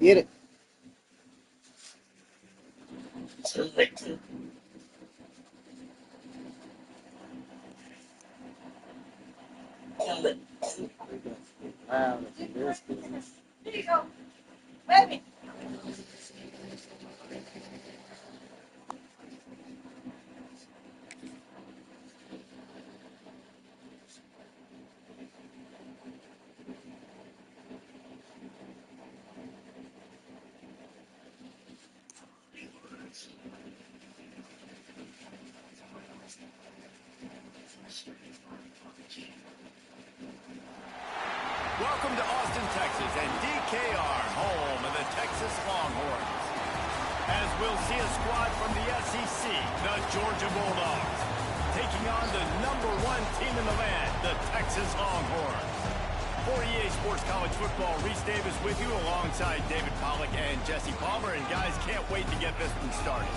Get it. Wow, this business. Here you go, baby. Welcome to Austin, Texas, and DKR, home of the Texas Longhorns. As we'll see a squad from the SEC, the Georgia Bulldogs, taking on the #1 team in the land, the Texas Longhorns. For EA Sports College Football, Reese Davis with you alongside David Pollack and Jesse Palmer. And guys, can't wait to get this one started.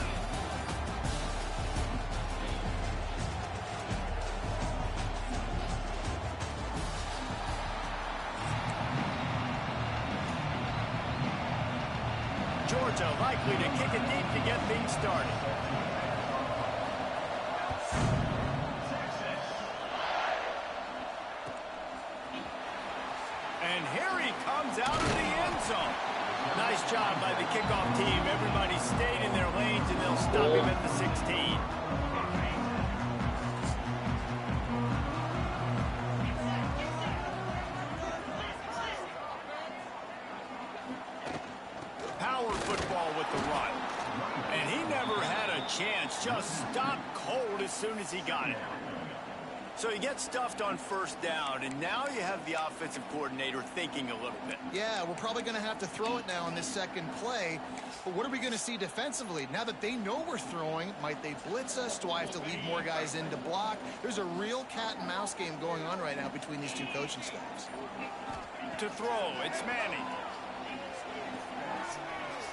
Georgia likely to kick it deep to get things started. And here he comes out of the end zone. Nice job by the kickoff team. Everybody stayed in their lanes, and they'll stop him at the 16. Power football with the run. And he never had a chance. Just stopped cold as soon as he got it. So you get stuffed on first down, and now you have the offensive coordinator thinking a little bit. Yeah, we're probably going to have to throw it now on this second play. But what are we going to see defensively? Now that they know we're throwing, might they blitz us? Do I have to leave more guys in to block? There's a real cat and mouse game going on right now between these two coaching staffs. To throw, it's Manning.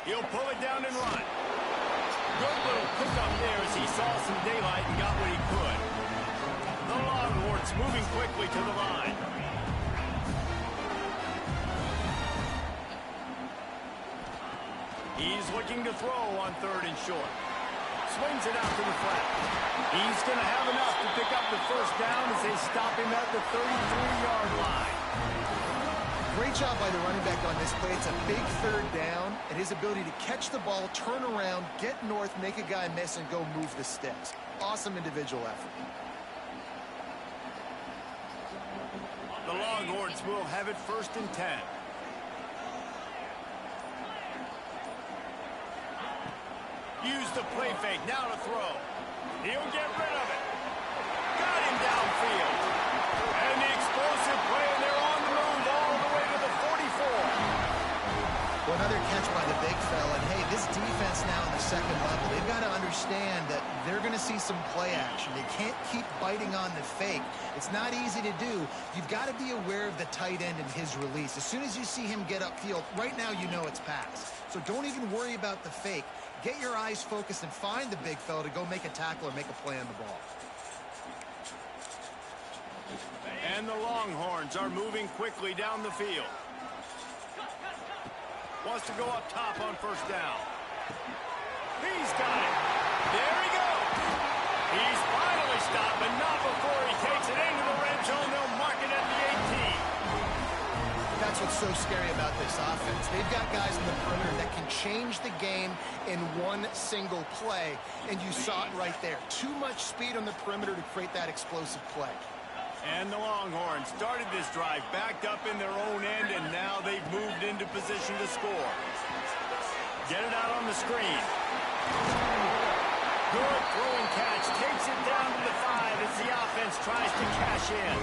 He'll pull it down and run. Good little pickup there as he saw some daylight and got what he could. The Longhorns moving quickly to the line. He's looking to throw on 3rd and short. Swings it out to the flat. He's going to have enough to pick up the first down as they stop him at the 33-yard line. Great job by the running back on this play. It's a big 3rd down, and his ability to catch the ball, turn around, get north, make a guy miss, and go move the sticks. Awesome individual effort. The Longhorns will have it 1st and 10. Use the play fake, now to throw. He'll get rid of it. Got him downfield. And the explosive play, and they're on the move all the way to the 44. Well, another catch by the big fella. And hey, this defense now in the second level, they've got to understand that they're going to see some play action. They can't keep biting on the fake. It's not easy to do. You've got to be aware of the tight end and his release. As soon as you see him get upfield, right now you know it's pass. So don't even worry about the fake. Get your eyes focused and find the big fella to go make a tackle or make a play on the ball. And the Longhorns are moving quickly down the field. Wants to go up top on 1st down. He's got it. There he goes. He's finally stopped, but not before he takes it into the red zone. They'll mark it at the 18. That's what's so scary about this offense. They've got guys in the perimeter that can change the game in one single play, and you saw it right there. Too much speed on the perimeter to create that explosive play. And the Longhorns started this drive backed up in their own end, and now they've moved into position to score. Get it out on the screen. Good throwing catch. Takes it down to the 5 as the offense tries to cash in.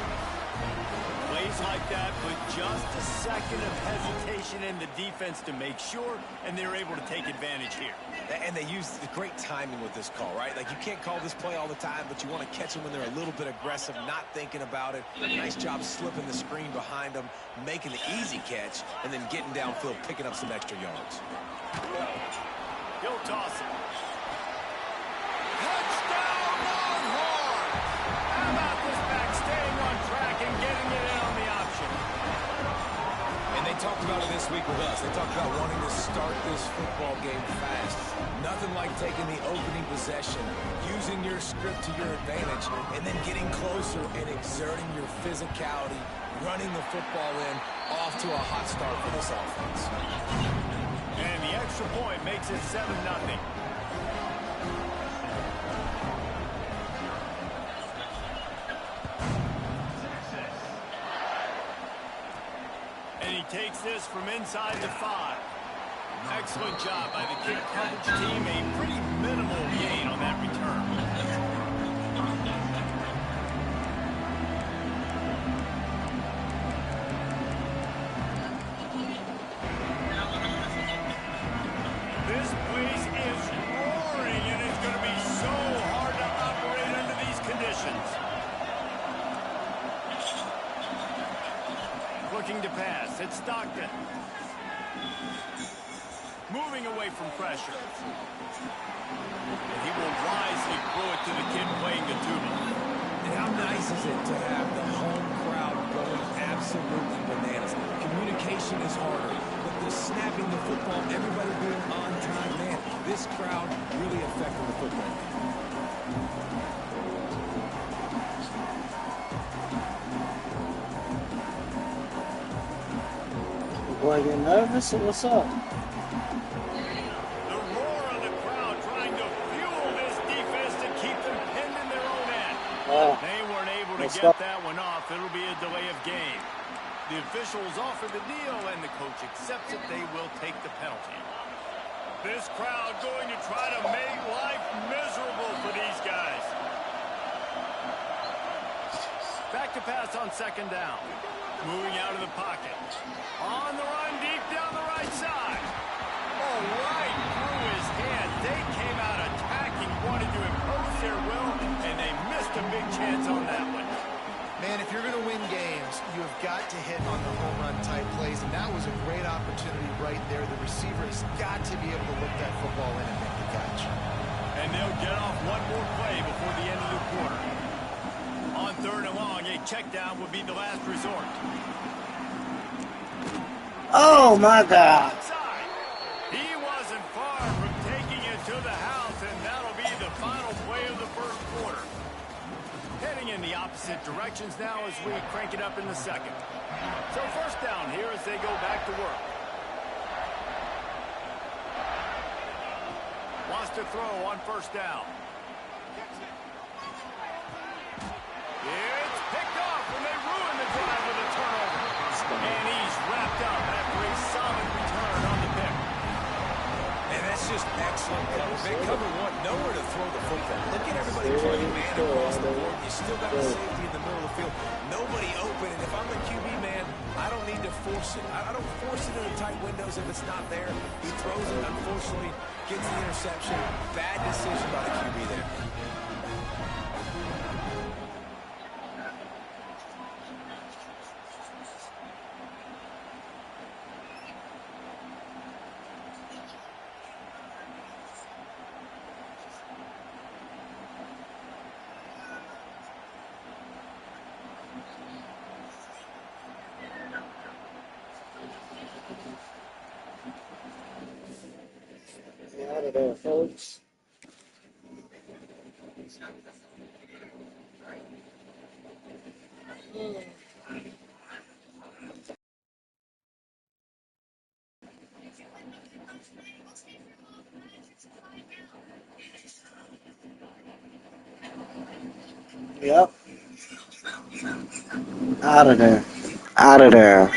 Plays like that with just a second of hesitation in the defense to make sure, and they're able to take advantage here. And they use the great timing with this call, right? Like, you can't call this play all the time, but you want to catch them when they're a little bit aggressive, not thinking about it. Nice job slipping the screen behind them, making the easy catch, and then getting downfield, picking up some extra yards. He'll toss it. Touchdown, Longhorns! How about this back staying on track and getting it in on the option? And they talked about it this week with us. They talked about wanting to start this football game fast. Nothing like taking the opening possession, using your script to your advantage, and then getting closer and exerting your physicality, running the football in, off to a hot start for this offense. And the extra point makes it 7-0. And he takes this from inside the 5. Excellent job by the kick coverage team. A pretty minimal gain on that return. This place is roaring, and it's going to be so hard to operate under these conditions. Looking to pass. It's Stockton. Moving away from pressure. And he will wisely throw it to the kid playing the tuba. And how nice is it to have the home crowd going absolutely bananas? Communication is harder, but the snapping the football, everybody being on time, man, this crowd really affecting the football. Boy, get nervous or what's up? The roar of the crowd trying to fuel this defense to keep them pinned in their own end. They weren't able to get that one off. It'll be a delay of game. The officials offer the deal, and the coach accepts it. They will take the penalty. This crowd going to try to make life miserable for these guys. Back to pass on 2nd down. Moving out of the pocket. On the run, deep down the right side. Oh, right through his hand. They came out attacking, wanted to impose their will, and they missed a big chance on that one. Man, if you're going to win games, you have got to hit on the home run type plays, and that was a great opportunity right there. The receiver has got to be able to look that football in and make the catch. And they'll get off one more play before the end of the quarter. On 3rd and long, a check down would be the last resort. Oh my God. He wasn't far from taking it to the house, and that'll be the final play of the first quarter. Heading in the opposite directions now as we crank it up in the 2nd. So 1st down here as they go back to work. Wants to throw on 1st down. It's picked off when they ruin the drive with a turnover. And he's wrapped up after a solid return on the pick. And that's just excellent cover. Big cover one, nowhere to throw the football. Look at everybody playing man across the board. You still got a safety in the middle of the field. Nobody open, and if I'm the QB man, I don't need to force it. I don't force it into tight windows if it's not there. He throws it, unfortunately, gets the interception. Bad decision by the QB there. Get out of there, folks. Yep. Out of there. Out of there.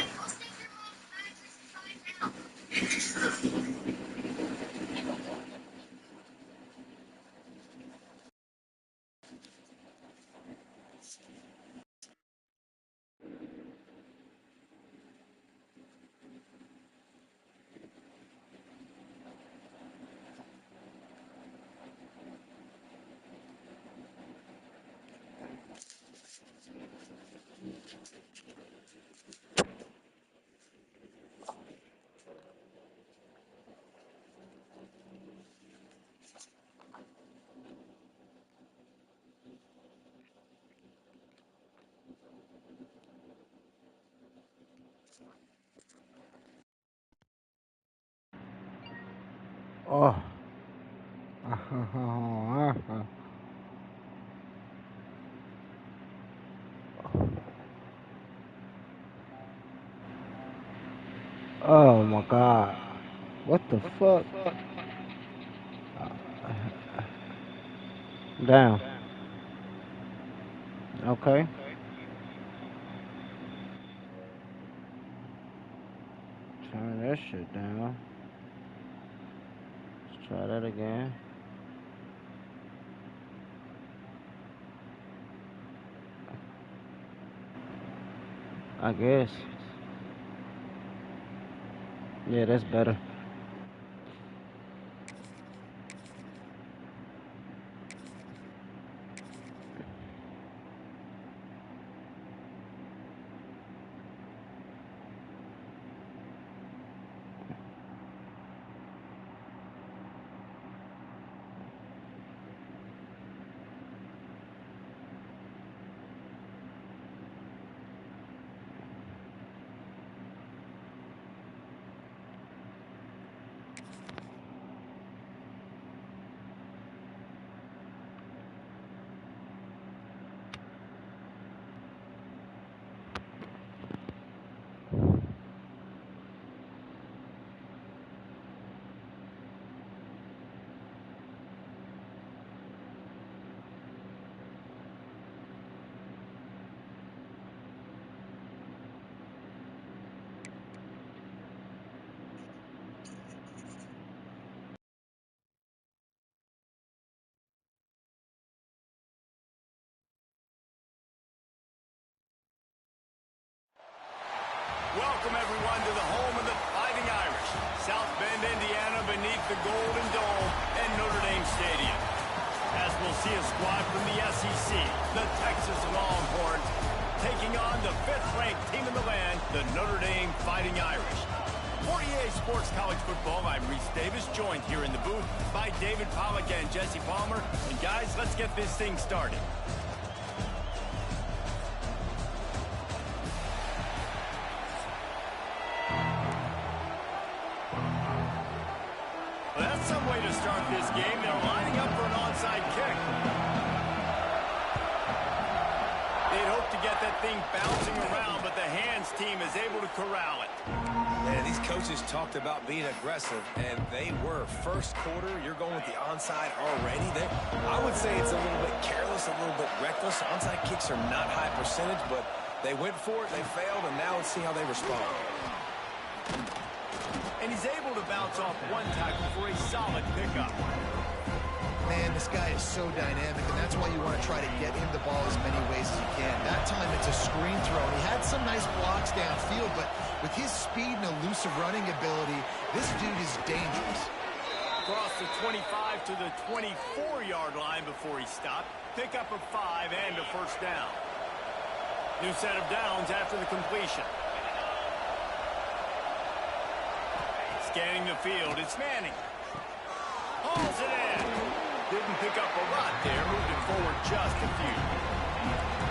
Oh. Oh my God. What the fuck? Damn. Okay. Turn that shit down. Let's try that again. I guess. Yeah, that's better. Welcome, everyone, to the home of the Fighting Irish, South Bend, Indiana, beneath the Golden Dome and Notre Dame Stadium. As we'll see a squad from the SEC, the Texas Longhorns, taking on the fifth-ranked team in the land, the Notre Dame Fighting Irish. For EA Sports College Football, I'm Reese Davis, joined here in the booth by David Pollack and Jesse Palmer. And guys, let's get this thing started. Well, that's some way to start this game. They're lining up for an onside kick. They'd hope to get that thing bouncing around, but the hands team is able to corral it. And these coaches talked about being aggressive, and they were. First quarter, you're going with the onside already. I would say it's a little bit careless, a little bit reckless. Onside kicks are not high percentage, but they went for it, they failed, and now let's see how they respond. And he's able to bounce off one tackle for a solid pickup. Man, this guy is so dynamic, and that's why you want to try to get him the ball as many ways as you can. That time, it's a screen throw, and he had some nice blocks downfield, but with his speed and elusive running ability, this dude is dangerous. Across the 25 to the 24-yard line before he stopped. Pickup of 5 and a first down. New set of downs after the completion. Scanning the field, it's Manning. Hauls it in. Didn't pick up a lot there, moved it forward just a few.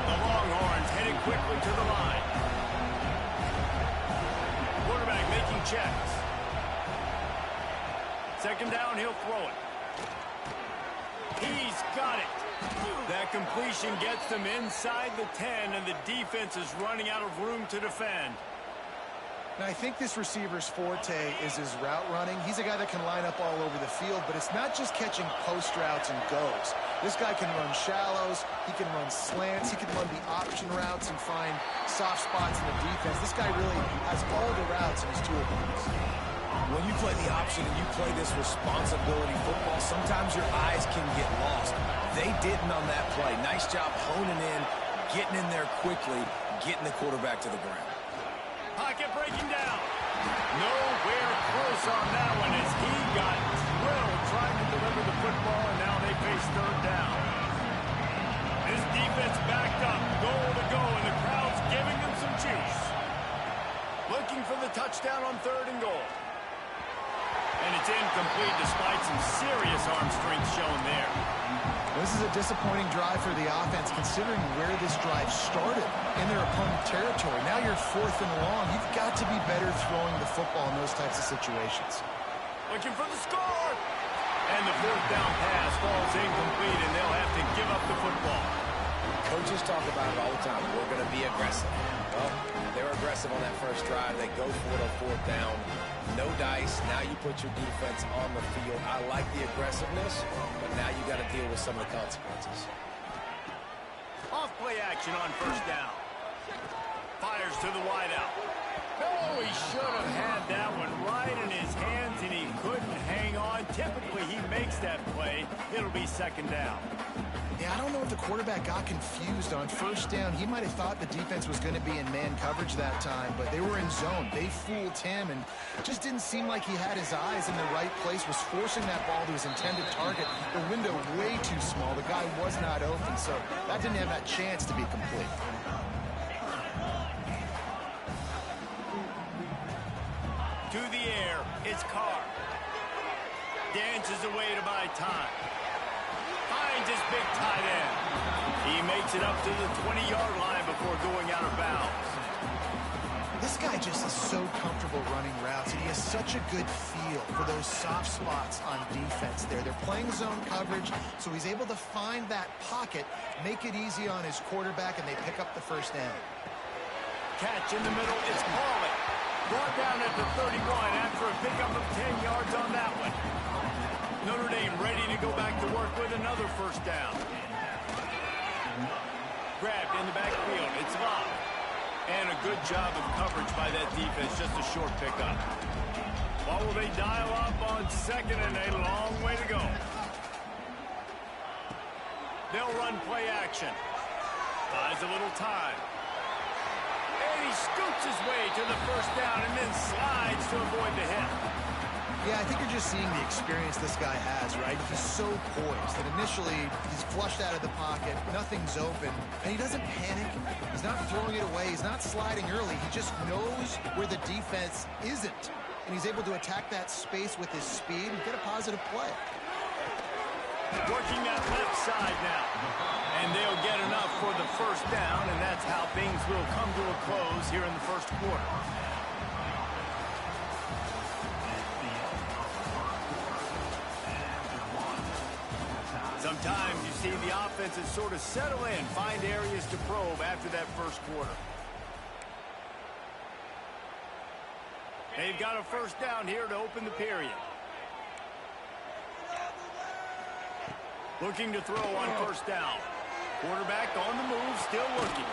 The Longhorns headed quickly to the line. Quarterback making checks. Second down, he'll throw it. He's got it. That completion gets them inside the 10, and the defense is running out of room to defend. Now, I think this receiver's forte is his route running. He's a guy that can line up all over the field, but it's not just catching post routes and goes. This guy can run shallows, he can run slants, he can run the option routes and find soft spots in the defense. This guy really has all the routes in his toolbox. When you play the option and you play this responsibility football, sometimes your eyes can get lost. They didn't on that play. Nice job honing in, getting in there quickly, getting the quarterback to the ground. Pocket breaking down. Nowhere close on that one as he got drilled trying to deliver the football, and now they face third down. This defense backed up, goal to go, and the crowd's giving them some juice. Looking for the touchdown on third and goal. And it's incomplete despite some serious arm strength shown there. This is a disappointing drive for the offense considering where this drive started in their opponent territory. Now you're 4th and long. You've got to be better throwing the football in those types of situations. Looking for the score. And the fourth down pass falls incomplete, and they'll have to give up the football. Coaches talk about it all the time. We're going to be aggressive. Well, they're aggressive on that first drive. They go for it on fourth down. No dice. Now you put your defense on the field. I like the aggressiveness, but now you got to deal with some of the consequences. Off play action on first down. Fires to the wideout. Oh, he should have had that one right in his hands, and he couldn't hang on. Typically, he makes that play. It'll be second down. Yeah, I don't know if the quarterback got confused on first down. He might have thought the defense was going to be in man coverage that time, but they were in zone. They fooled him, and just didn't seem like he had his eyes in the right place, was forcing that ball to his intended target. The window way too small. The guy was not open, so that didn't have that chance to be complete. To the air, it's Carr. Dances away to buy time. Finds his big tight end. He makes it up to the 20-yard line before going out of bounds. This guy just is so comfortable running routes, and he has such a good feel for those soft spots on defense there. They're playing zone coverage, so he's able to find that pocket, make it easy on his quarterback, and they pick up the first down. Catch in the middle, it's Pauly. Brought down at the 31 after a pickup of 10 yards on that one. Notre Dame ready to go back to work with another first down. Grabbed in the backfield, it's Locke. And a good job of coverage by that defense, just a short pickup. What will they dial up on second, and a long way to go. They'll run play action. Buys a little time. And he scoots his way to the first down and then slides to avoid the hit. Yeah, I think you're just seeing the experience this guy has, right? He's so poised that initially he's flushed out of the pocket, nothing's open, and he doesn't panic. He's not throwing it away. He's not sliding early. He just knows where the defense isn't, and he's able to attack that space with his speed and get a positive play. Working that left side now. And they'll get enough for the first down, and that's how things will come to a close here in the first quarter. Sometimes you see the offenses sort of settle in, find areas to probe after that first quarter. They've got a first down here to open the period. Looking to throw on first down. Quarterback on the move, still working.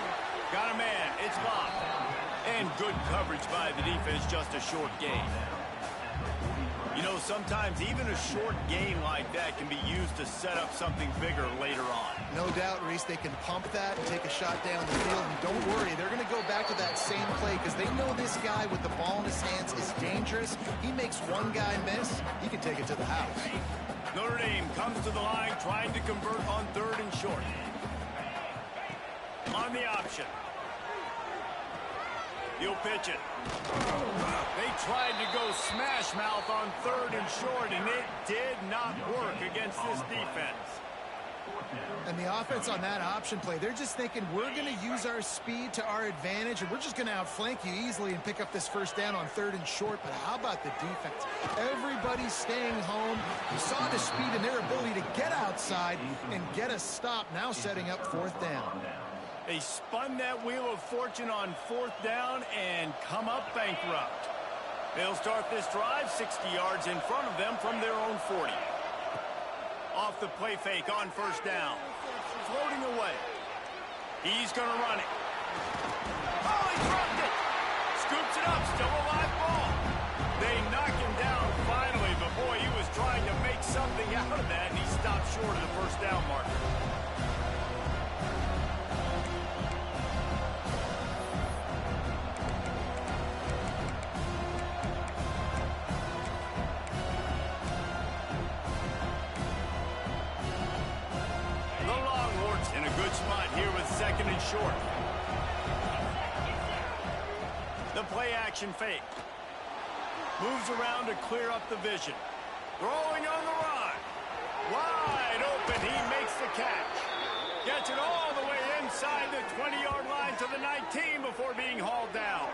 Got a man, it's Locke. And good coverage by the defense, just a short gain. You know, sometimes even a short gain like that can be used to set up something bigger later on. No doubt, Reese, they can pump that and take a shot down the field. And don't worry, they're going to go back to that same play because they know this guy with the ball in his hands is dangerous. He makes one guy miss, he can take it to the house. Notre Dame comes to the line trying to convert on third and short. On the option. He'll pitch it. They tried to go smash mouth on third and short, and it did not work against this defense. And the offense on that option play, they're just thinking, we're going to use our speed to our advantage, and we're just going to outflank you easily and pick up this first down on third and short. But how about the defense? Everybody's staying home. You saw the speed and their ability to get outside and get a stop, now setting up fourth down. They spun that wheel of fortune on fourth down and come up bankrupt. They'll start this drive 60 yards in front of them from their own 40. Off the play fake on first down. Floating away. He's going to run it. Oh, he dropped it. Scoops it up. Still a live ball. They knock him down finally, but boy, he was trying to make something out of that, and he stopped short of the first down marker. In a good spot here with second and short. The play action fake. Moves around to clear up the vision. Throwing on the run. Wide open. He makes the catch. Gets it all the way inside the 20-yard line to the 19 before being hauled down.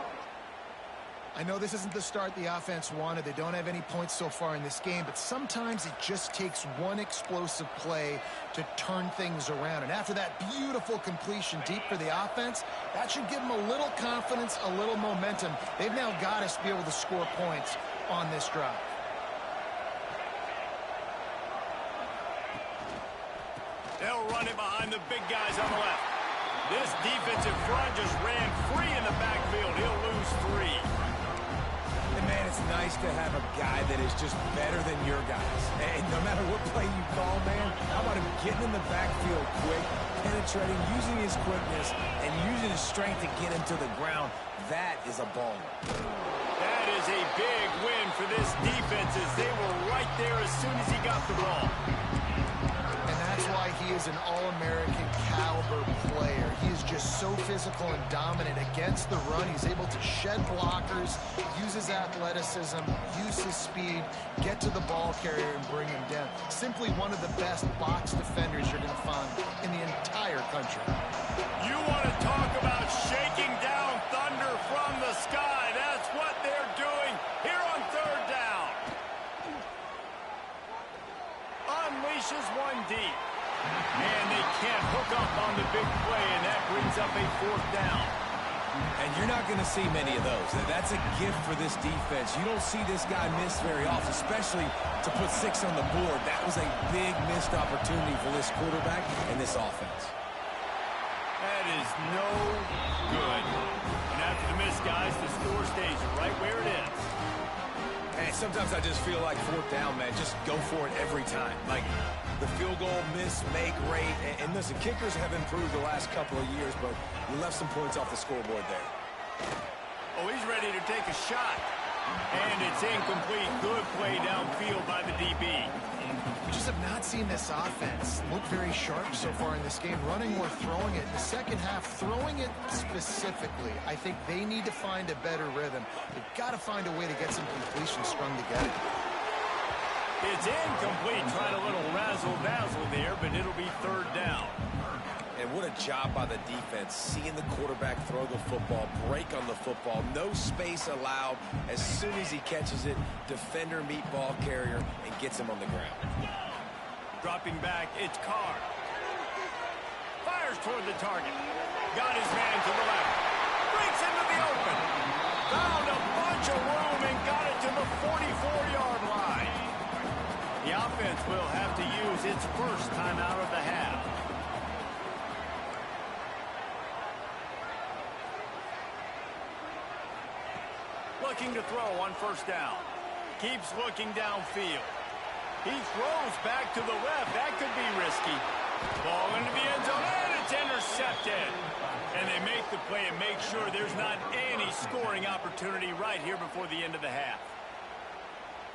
I know this isn't the start the offense wanted. They don't have any points so far in this game, but sometimes it just takes one explosive play to turn things around. And after that beautiful completion deep for the offense, that should give them a little confidence, a little momentum. They've now got us to be able to score points on this drive. They'll run it behind the big guys on the left. This defensive front just ran free in the backfield. He'll lose 3. And, man, it's nice to have a guy that is just better than your guys. And no matter what play you call, man, how about him getting in the backfield quick, penetrating, using his quickness, and using his strength to get him to the ground. That is a baller. That is a big win for this defense as they were right there as soon as he got the ball. And that's why he is an All-American caliber player. He is just so physical and dominant against the run. He's able to shed blockers, use his athleticism, use his speed, get to the ball carrier and bring him down. Simply one of the best box defenders you're going to find in the entire country. You want to talk about shaking down thunder from the sky. That's what they're doing here on 3rd down. Unleashes one deep. And they can't hook up on the big play, and that brings up a 4th down. And you're not going to see many of those. That's a gift for this defense. You don't see this guy miss very often, especially to put 6 on the board. That was a big missed opportunity for this quarterback and this offense. That is no good. And after the miss, guys, the score stays right where it is. And sometimes I just feel like 4th down, man. Just go for it every time. Like the field goal miss, make rate. And listen, kickers have improved the last couple of years, but we left some points off the scoreboard there. Oh, he's ready to take a shot. And it's incomplete. Good play downfield by the DB. We just have not seen this offense look very sharp so far in this game, running or throwing it. In the second half, throwing it specifically, I think they need to find a better rhythm. They've got to find a way to get some completions strung together. It's incomplete, trying a little razzle-dazzle there, but it'll be 3rd down. And what a job by the defense, seeing the quarterback throw the football, break on the football, no space allowed. As soon as he catches it, defender meet ball carrier and gets him on the ground. Dropping back, it's Carr. Fires toward the target. Got his man to the left. Breaks into the open. Found a bunch of room and got it to the 44-yard line. The offense will have to use its first timeout of the half. Looking to throw on 1st down. Keeps looking downfield. He throws back to the left. That could be risky. Ball into the end zone, and it's intercepted. And they make the play and make sure there's not any scoring opportunity right here before the end of the half.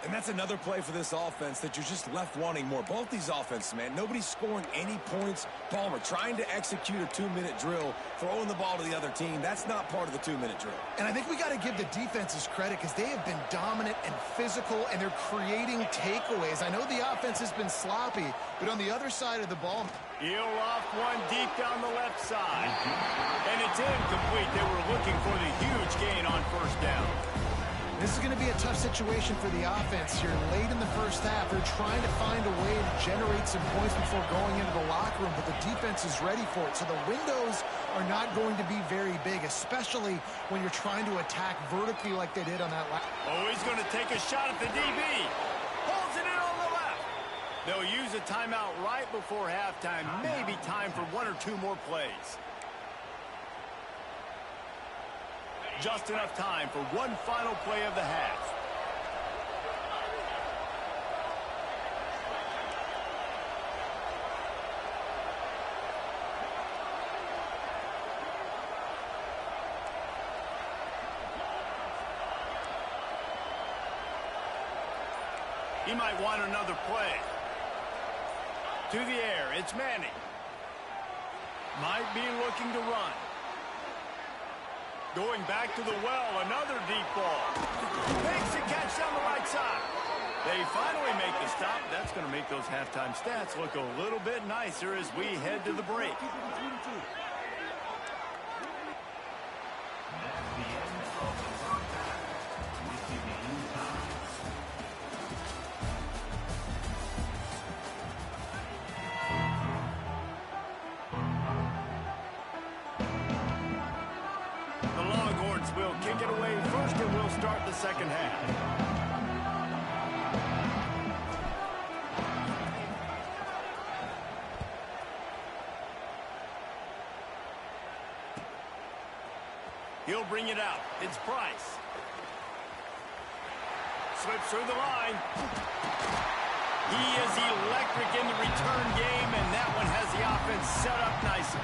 And that's another play for this offense that you're just left wanting more. Both these offenses, man, nobody's scoring any points. Palmer trying to execute a 2-minute drill, throwing the ball to the other team. That's not part of the 2-minute drill. And I think we got to give the defenses credit because they have been dominant and physical, and they're creating takeaways. I know the offense has been sloppy, but on the other side of the ball, He'll off one deep down the left side. And it's incomplete. They were looking for the huge gain on 1st down. this is going to be a tough situation for the offense here late in the first half. They're trying to find a way to generate some points before going into the locker room, but the defense is ready for it. So the windows are not going to be very big, especially when you're trying to attack vertically like they did on that last. Oh, he's going to take a shot at the DB. Pulls it in on the left. They'll use a timeout right before halftime. Maybe time for 1 or 2 more plays. Just enough time for one final play of the half. He might want another play. To the air, it's Manning. Might be looking to run. Going back to the well, another deep ball. Makes the catch down the right side. They finally make the stop. That's going to make those halftime stats look a little bit nicer as we head to the break. take it away first, and we'll start the second half. He'll bring it out. It's Price. Slips through the line. He is electric in the return game, and that one has the offense set up nicely.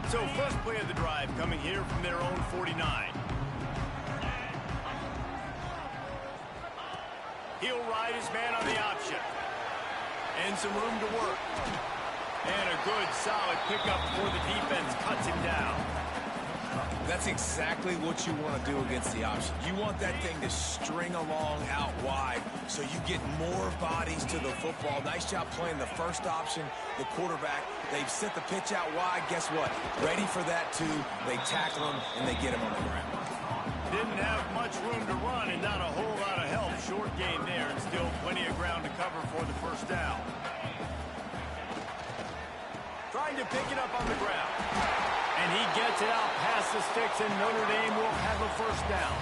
So first play of the drive coming here from their own 49. He'll ride his man on the option. And some room to work. And a good, solid pickup before the defense cuts him down. That's exactly what you want to do against the option. You want that thing to string along out wide so you get more bodies to the football. Nice job playing the first option, the quarterback. They've sent the pitch out wide. Guess what? Ready for that, too. They tackle him, and they get him on the ground. Didn't have much room to run and not a whole lot of help. Short game there and still plenty of ground to cover for the first down. Trying to pick it up on the ground. And he gets it out past the sticks, and Notre Dame will have a first down.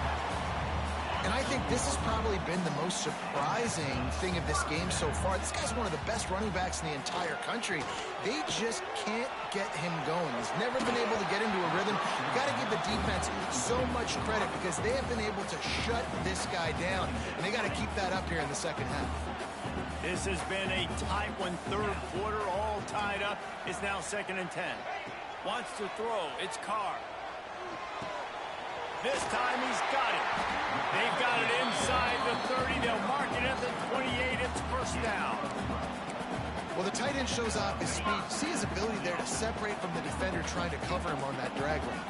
And I think this has probably been the most surprising thing of this game so far. This guy's one of the best running backs in the entire country. They just can't get him going. He's never been able to get into a rhythm. You've got to give the defense so much credit because they have been able to shut this guy down. And they got to keep that up here in the second half. This has been a tight one, third quarter, all tied up. It's now 2nd and 10. Wants to throw. It's Carr. This time he's got it. They've got it inside the 30. They'll mark it at the 28. It's first down. Well, the tight end shows off his speed. See his ability there to separate from the defender trying to cover him on that drag route.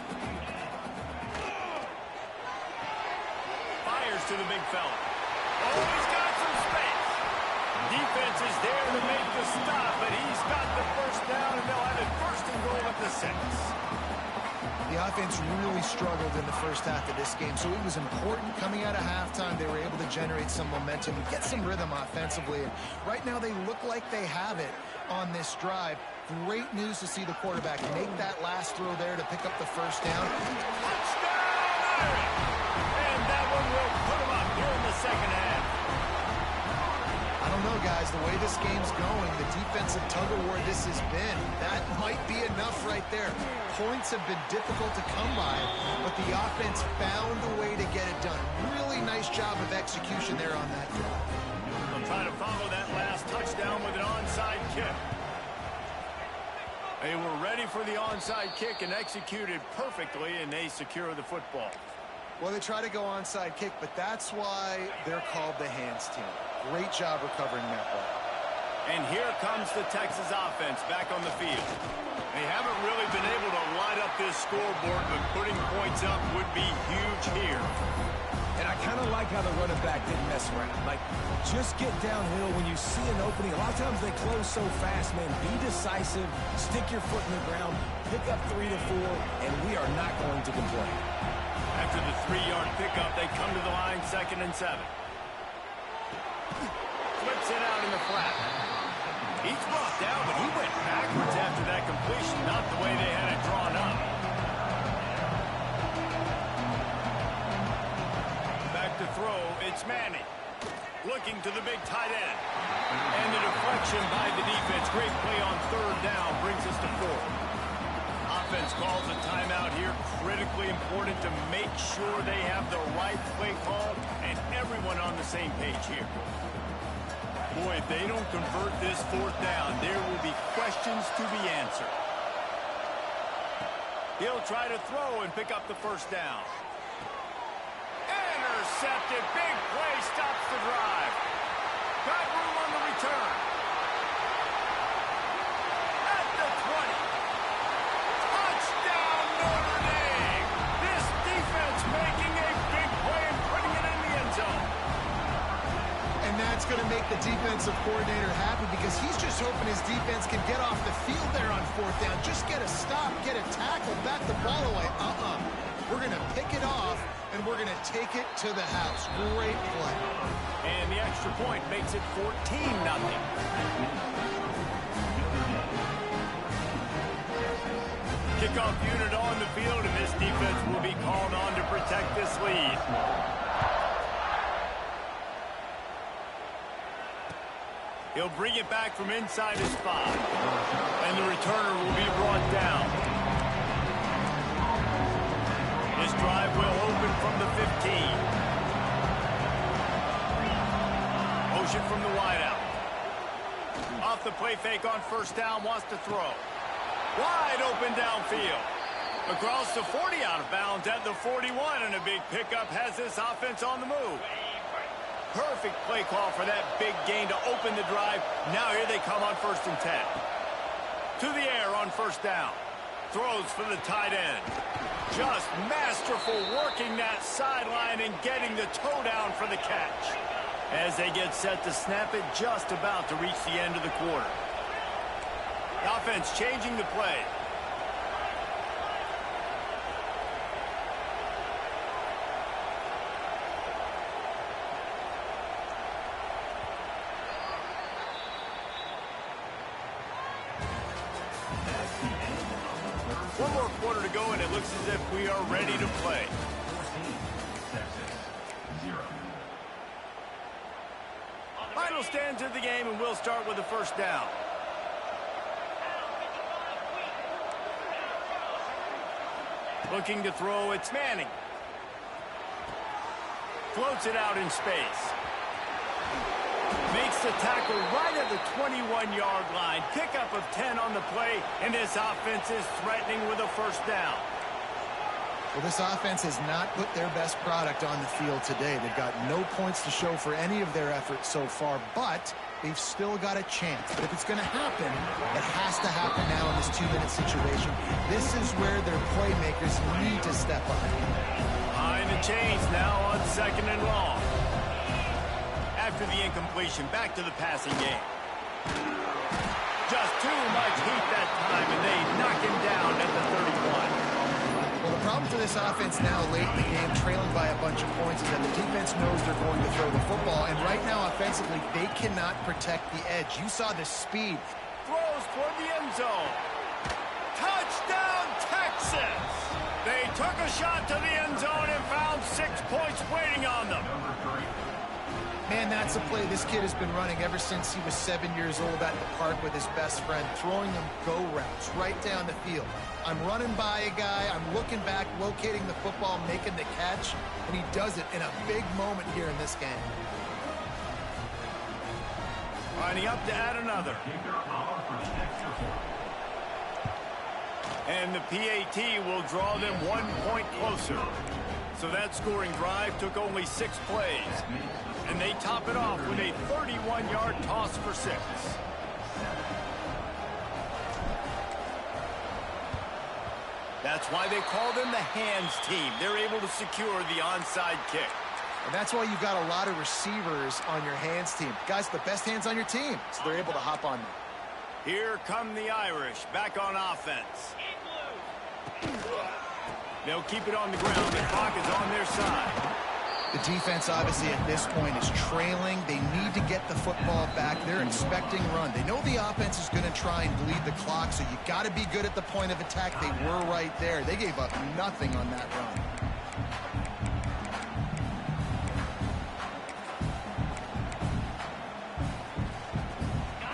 Fires to the big fella. Oh, he's got some space. Defense is there to make the stop, but he's got the first down, and they'll have it first and goal at the 6. The offense really struggled in the first half of this game, so it was important coming out of halftime. They were able to generate some momentum, get some rhythm offensively, and right now they look like they have it on this drive. Great news to see the quarterback make that last throw there to pick up the first down. Touchdown! And that one will put him up here in the second half. I don't know, guys. The way this game's going, the defensive tug-of-war this has been, that might be enough right there. Points have been difficult to come by, but the offense found a way to get it done. Really nice job of execution there on that drive. They'll try to follow that last touchdown with an onside kick. They were ready for the onside kick and executed perfectly, and they secure the football. Well, they try to go onside kick, but that's why they're called the hands team. Great job recovering that ball. And here comes the Texas offense back on the field. They haven't really been able to light up this scoreboard, but putting points up would be huge here. And I kind of like how the running back didn't mess around. Like, just get downhill when you see an opening. A lot of times they close so fast, man. Be decisive, stick your foot in the ground, pick up 3 to 4, and we are not going to complain. After the 3-yard pickup, they come to the line, 2nd and 7. Flips it out in the flat. He's brought down, but he went backwards after that completion, not the way they had it drawn up. Back to throw, it's Manning. Looking to the big tight end. And the deflection by the defense. Great play on 3rd down brings us to 4th. Offense calls a timeout here. Critically important to make sure they have the right play call and everyone on the same page here. Boy, if they don't convert this 4th down, there will be questions to be answered. He'll try to throw and pick up the first down. Intercepted. Big play stops the drive. Got room on the return. At the 20. Touchdown, Notre Dame. This defense making a big play and putting it in the end zone. And that's going to make the defensive coordinator happy because he's just hoping his defense can get off the field there on 4th down. Just get a stop, get a tackle, back the ball away. We're going to pick it off and we're going to take it to the house. Great play. And the extra point makes it 14-0. Kickoff unit on the field, and this defense will be called on to protect this lead. He'll bring it back from inside his spot, and the returner will be brought down. This drive will open from the 15. Motion from the wideout. Off the play fake on first down, wants to throw. Wide open downfield. Across the 40, out of bounds at the 41, and a big pickup has this offense on the move. Perfect play call for that big gain to open the drive. Now here they come on 1st and 10. To the air on first down. Throws for the tight end. Just masterful working that sideline and getting the toe down for the catch. As they get set to snap it, just about to reach the end of the quarter. The offense changing the play. One more quarter to go, and it looks as if we are ready to play. Final stands of the game, and we'll start with the first down. Looking to throw, it's Manning. Floats it out in space. Makes the tackle right at the 21-yard line. Pickup of 10 on the play, and this offense is threatening with a first down. Well, this offense has not put their best product on the field today. They've got no points to show for any of their efforts so far, but they've still got a chance. But if it's going to happen, it has to happen now in this 2-minute situation. This is where their playmakers need to step up. Behind the chains now on 2nd and long. After the incompletion, back to the passing game. Just too much heat that time, and they knock him down at the 31. Well, the problem for this offense now late in the game, trailing by a bunch of points, is that the defense knows they're going to throw the football. And right now, offensively, they cannot protect the edge. You saw the speed. Throws toward the end zone. Touchdown, Texas! They took a shot to the end zone and found 6 points waiting on them. Man, that's a play this kid has been running ever since he was 7 years old at the park with his best friend, throwing them go routes right down the field. I'm running by a guy, I'm looking back, locating the football, making the catch, and he does it in a big moment here in this game. Lining up to add another. And the PAT will draw them 1 point closer. So that scoring drive took only 6 plays. And they top it off with a 31-yard toss for 6. That's why they call them the hands team. They're able to secure the onside kick. And that's why you've got a lot of receivers on your hands team. Guys, the best hands on your team, so they're able to hop on them. Here come the Irish, back on offense. They'll keep it on the ground. The clock is on their side. The defense, obviously, at this point is trailing. They need to get the football back. They're expecting run. They know the offense is going to try and bleed the clock, so you got to be good at the point of attack. They were right there. They gave up nothing on that run.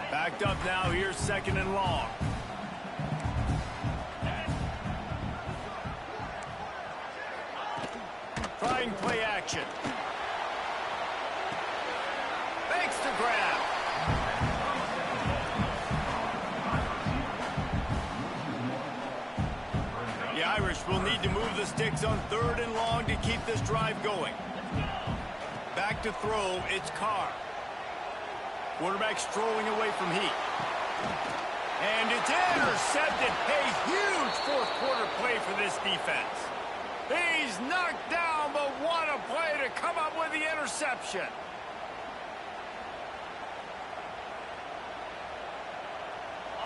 Backed up now, here's 2nd and long. Trying play action. Makes the grab. The Irish will need to move the sticks on 3rd and long to keep this drive going. Back to throw, it's Carr. Quarterback strolling away from heat. And it's intercepted. A huge 4th quarter play for this defense. He's knocked down, but what a play to come up with the interception.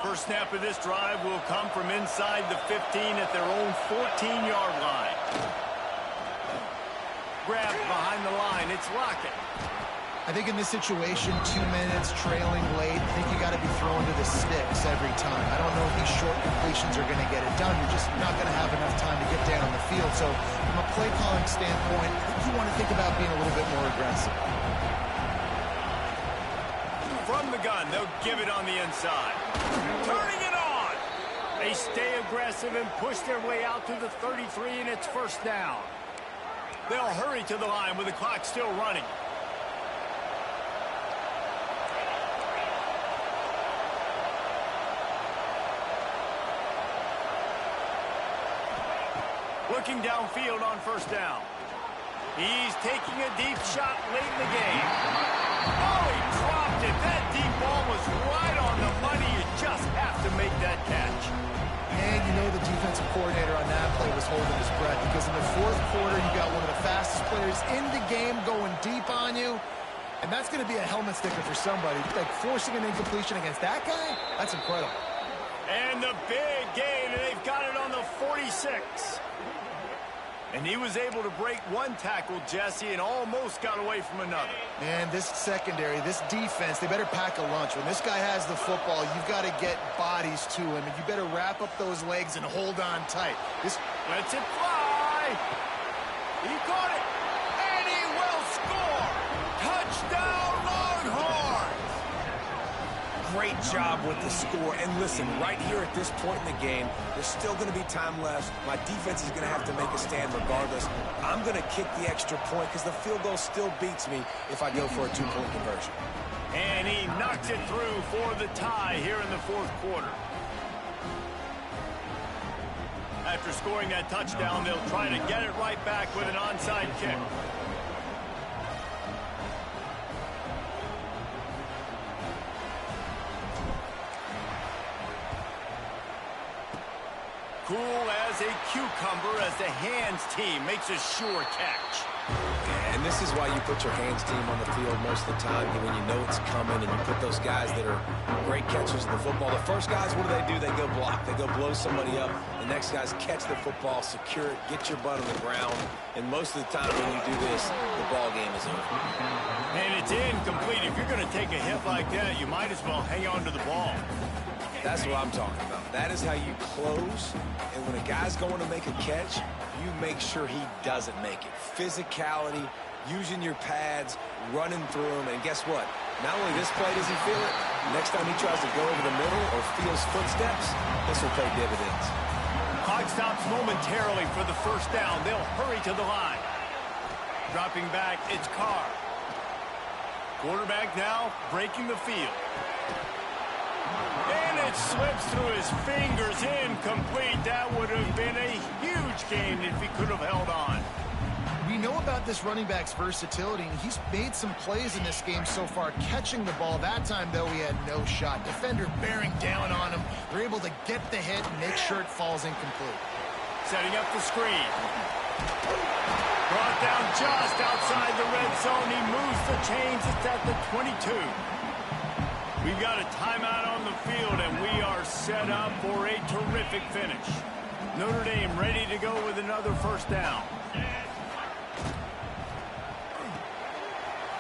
First snap of this drive will come from inside the 15 at their own 14-yard line. Grabbed behind the line. It's Lockett. I think in this situation, 2 minutes trailing late, I think you got to be throwing to the sticks every time. I don't know if these short completions are going to get it done. You're just not going to have enough time to get down the field. So from a play calling standpoint, I think you want to think about being a little bit more aggressive. From the gun, they'll give it on the inside. Turning it on. They stay aggressive and push their way out to the 33, and it's first down. They'll hurry to the line with the clock still running. Looking downfield on first down. He's taking a deep shot late in the game. Oh, he dropped it. That deep ball was right on the money. You just have to make that catch. And you know the defensive coordinator on that play was holding his breath because in the fourth quarter, you got one of the fastest players in the game going deep on you. And that's going to be a helmet sticker for somebody. Like forcing an incompletion against that guy, that's incredible. And the big gain, and they've got it on the 46. And he was able to break one tackle, Jesse, and almost got away from another. Man, this secondary, this defense, they better pack a lunch. When this guy has the football, you've got to get bodies to him, and you better wrap up those legs and hold on tight. This lets it fly. He caught it, and he will score. Touchdown, Longhorns. Great job with the score. And listen, right here at this point in the game, there's still going to be time left. My defense is going to have to make a stand regardless. I'm going to kick the extra point because the field goal still beats me if I go for a 2-point conversion. And he knocks it through for the tie here in the fourth quarter. After scoring that touchdown, they'll try to get it right back with an onside kick. Cool as a cucumber as the hands team makes a sure catch. And this is why you put your hands team on the field most of the time when you know it's coming, and you put those guys that are great catchers of the football. The first guys, what do? They go block. They go blow somebody up. The next guys catch the football, secure it, get your butt on the ground. And most of the time when you do this, the ball game is over. And it's incomplete. If you're going to take a hit like that, you might as well hang on to the ball. That's what I'm talking about. That is how you close. And when a guy's going to make a catch, you make sure he doesn't make it. Physicality, using your pads, running through them. And guess what? Not only this play does he feel it, next time he tries to go over the middle or feels footsteps, this will pay dividends. Clock stops momentarily for the first down. They'll hurry to the line. Dropping back, it's Carr. Quarterback now breaking the field. And it slips through his fingers, incomplete. That would have been a huge gain if he could have held on. We know about this running back's versatility, and he's made some plays in this game so far, catching the ball. That time, though, he had no shot. Defender bearing down on him. They're able to get the hit and make sure it falls incomplete. Setting up the screen. Brought down just outside the red zone. He moves the chains. It's at the 22. We've got a timeout on the field, and we are set up for a terrific finish. Notre Dame ready to go with another first down.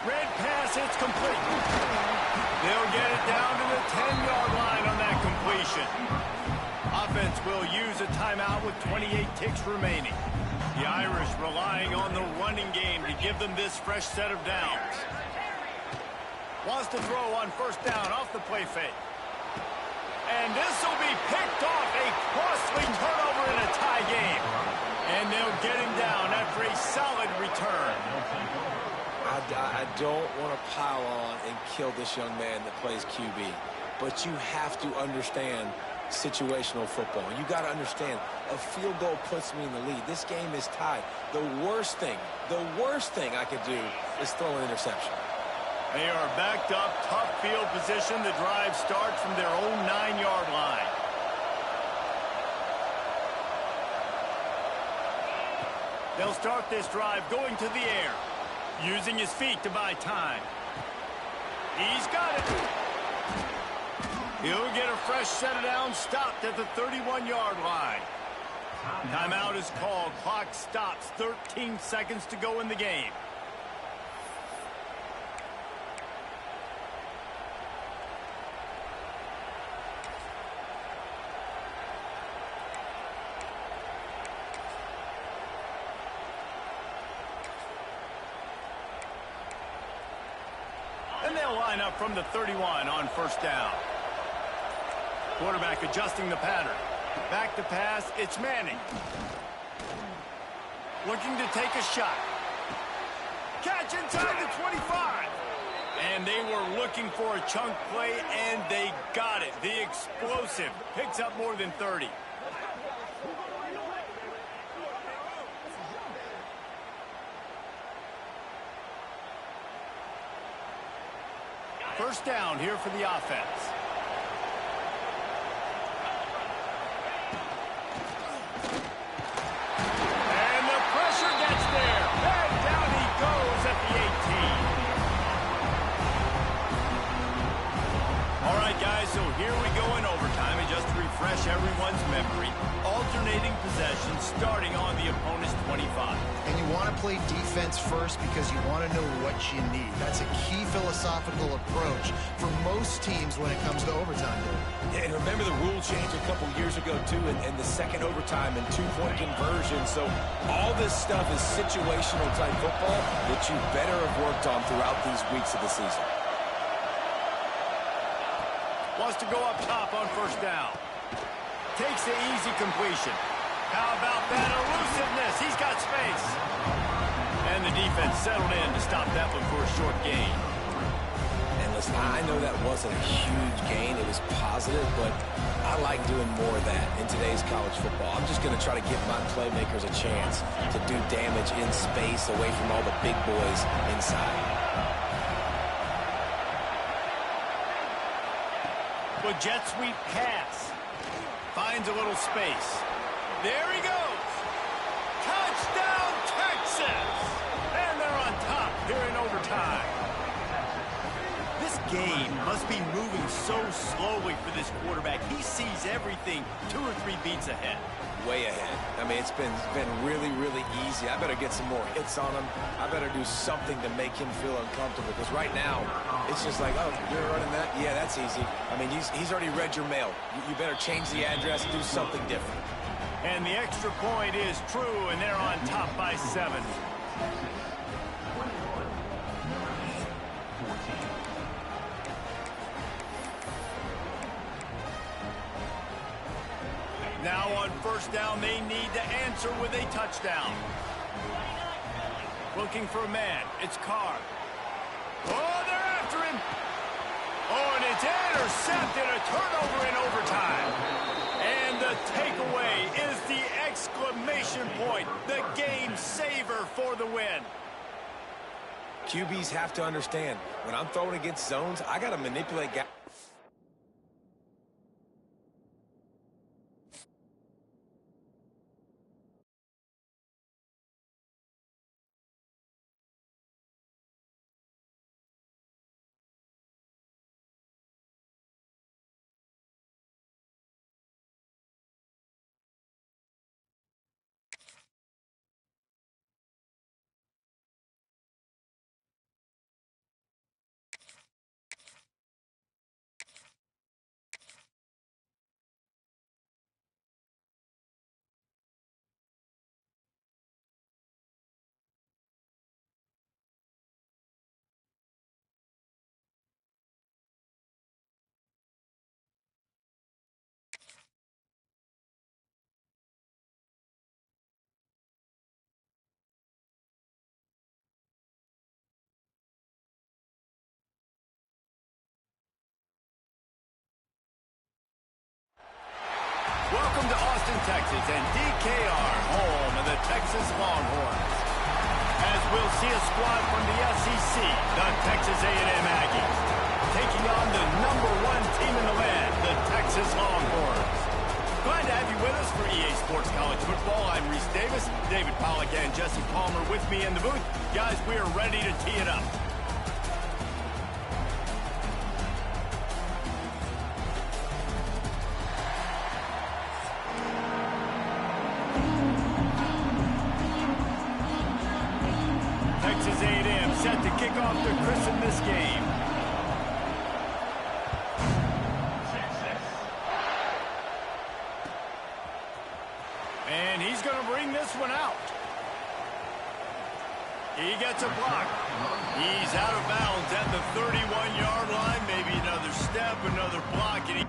Red pass, it's complete. They'll get it down to the 10-yard line on that completion. Offense will use a timeout with 28 ticks remaining. The Irish relying on the running game to give them this fresh set of downs. Wants to throw on first down off the play fake. And this will be picked off. A costly turnover in a tie game. And they'll get him down after a solid return. I don't want to pile on and kill this young man that plays QB. But you have to understand situational football. You got to understand, a field goal puts me in the lead. This game is tied. The worst thing I could do is throw an interception. They are backed up, tough field position. The drive starts from their own 9-yard line. They'll start this drive going to the air, using his feet to buy time. He's got it. He'll get a fresh set of downs, stopped at the 31-yard line. Timeout is called. Clock stops. 13 seconds to go in the game. And they'll line up from the 31 on first down. Quarterback adjusting the pattern. Back to pass, it's Manning. Looking to take a shot. Catch inside the 25. And they were looking for a chunk play, and they got it. The explosive picks up more than 30. First down here for the offense. And the pressure gets there. And down he goes at the 18. All right, guys, so here we go in overtime. And just to refresh everyone's memory, alternating possession starting on the opponent's 25. And you want to play defense first because you want to know what you need. That's a key philosophical approach for most teams when it comes to overtime. Yeah, and remember the rule change a couple years ago, too, and the second overtime and two-point conversion. So all this stuff is situational type football that you better have worked on throughout these weeks of the season. Wants to go up top on first down. Takes the easy completion. How about that elusiveness? He's got space. And the defense settled in to stop that one for a short gain. And listen, I know that wasn't a huge gain. It was positive, but I like doing more of that in today's college football. I'm just going to try to give my playmakers a chance to do damage in space away from all the big boys inside. With jet sweep pass. Finds a little space. There he goes. Touchdown, Texas! And they're on top here in overtime. This game must be moving so slowly for this quarterback. He sees everything 2 or 3 beats ahead. Way ahead. I mean, it's been really, really easy. I better get some more hits on him. I better do something to make him feel uncomfortable, because right now, it's just like, oh, you're running that? Yeah, that's easy. I mean, he's already read your mail. You better change the address, do something different. And the extra point is true, and they're on top by 7. Now on first down, they need to answer with a touchdown. Looking for a man. It's Carr. Oh, they're after him. Oh, and it's intercepted. A turnover in overtime. And the takeaway is the exclamation point. The game saver for the win. QBs have to understand, when I'm throwing against zones, I got to manipulate guys. Welcome to Austin, Texas, and DKR, home of the Texas Longhorns. As we'll see a squad from the SEC, the Texas A&M Aggies, taking on the #1 team in the land, the Texas Longhorns. Glad to have you with us for EA Sports College Football. I'm Reese Davis, David Pollack, and Jesse Palmer with me in the booth. Guys, we are ready to tee it up. Texas A&M set to kick off to christen this game. And he's going to bring this one out. He gets a block. He's out of bounds at the 31-yard line. Maybe another step, another block, and he...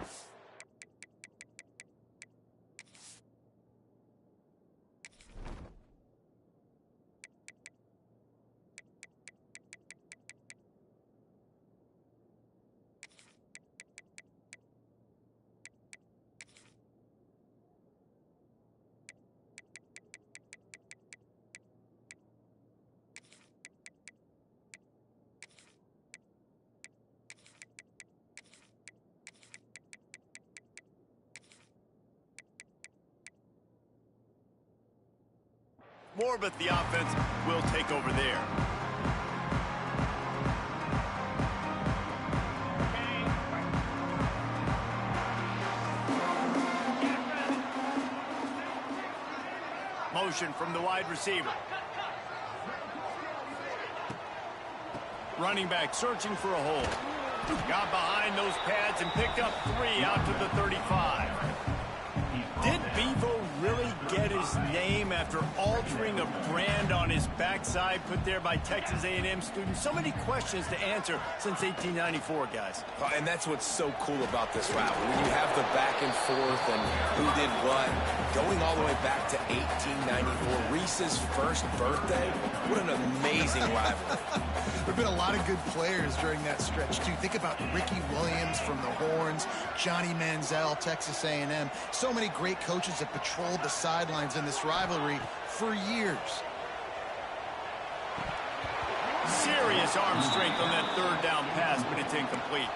more, but the offense will take over there. Motion from the wide receiver. Running back searching for a hole. Got behind those pads and picked up 3 out to the 35. Did Bevo really get his name after altering a brand on his backside put there by Texas A&M students? So many questions to answer since 1894, guys. And that's what's so cool about this rivalry. When you have the back and forth and who did what, going all the way back to 1894, Reese's first birthday, what an amazing rivalry. There have been a lot of good players during that stretch, too. Think about Ricky Williams from the Horns, Johnny Manziel, Texas A&M. So many great coaches have patrolled the sidelines in this rivalry for years. Serious arm strength on that third down pass, but it's incomplete.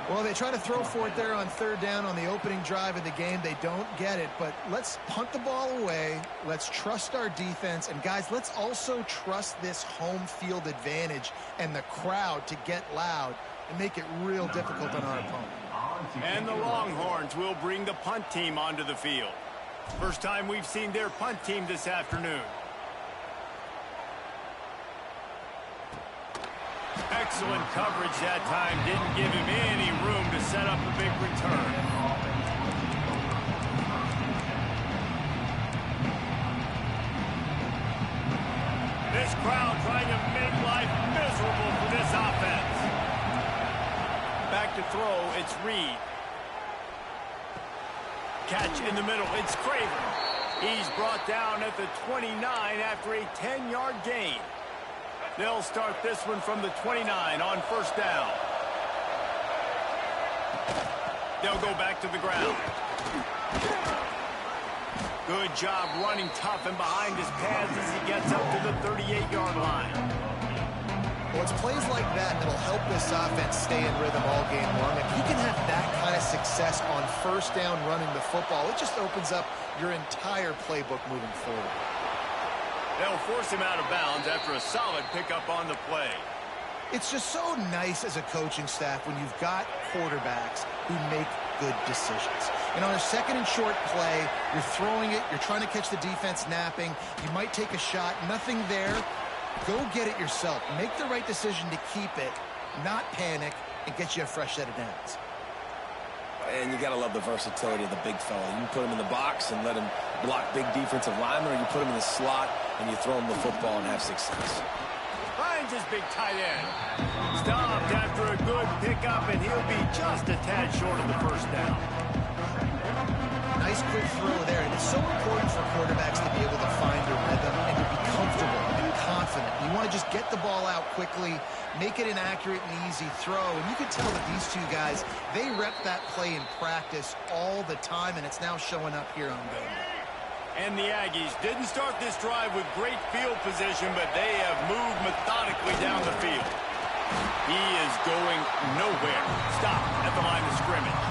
Well, they try to throw for it there on third down on the opening drive of the game. They don't get it, but let's punt the ball away. Let's trust our defense. And, guys, let's also trust this home field advantage and the crowd to get loud and make it real difficult on our opponent. And the Longhorns will bring the punt team onto the field. First time we've seen their punt team this afternoon. Excellent coverage that time. Didn't give him any room to set up a big return. This crowd trying to make life miserable for this offense. Back to throw, it's Reed. Catch in the middle, it's Craven. He's brought down at the 29 after a 10-yard gain. They'll start this one from the 29 on first down. They'll go back to the ground. Good job running tough and behind his pads as he gets up to the 38-yard line. Well, it's plays like that that'll help this offense stay in rhythm all game long. If you can have that kind of success on first down running the football, it just opens up your entire playbook moving forward. They'll force him out of bounds after a solid pickup on the play. It's just so nice as a coaching staff when you've got quarterbacks who make good decisions. And on a second and short play, you're throwing it, you're trying to catch the defense napping, you might take a shot, nothing there. Go get it yourself. Make the right decision to keep it, not panic, and get you a fresh set of downs. And you got to love the versatility of the big fella. You can put him in the box and let him block big defensive linemen, or you put him in the slot and you throw him the football and have success. Finds his big tight end. Stopped after a good pickup, and he'll be just a tad short of the first down. Nice quick throw there. And it's so important for quarterbacks to be able to find their rhythm and to be comfortable and confident. You want to just get the ball out quickly, make it an accurate and easy throw. And you can tell that these two guys, they rep that play in practice all the time, and it's now showing up here on game day. And the Aggies didn't start this drive with great field position, but they have moved methodically down the field. He is going nowhere. Stop at the line of scrimmage.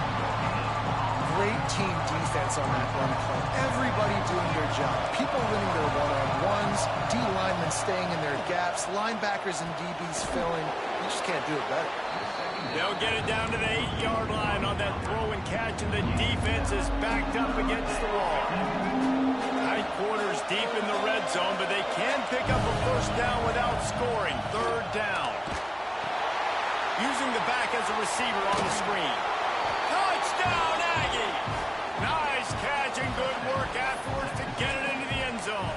Great team defense on that run play. Everybody doing their job. People winning their one-on-ones, D-linemen staying in their gaps, linebackers and DBs filling. You just can't do it better. They'll get it down to the 8-yard line on that throw and catch, and the defense is backed up against the wall. Tight quarters deep in the red zone, but they can pick up a first down without scoring. Third down. Using the back as a receiver on the screen. Touchdown, Aggie! Nice catch and good work afterwards to get it into the end zone.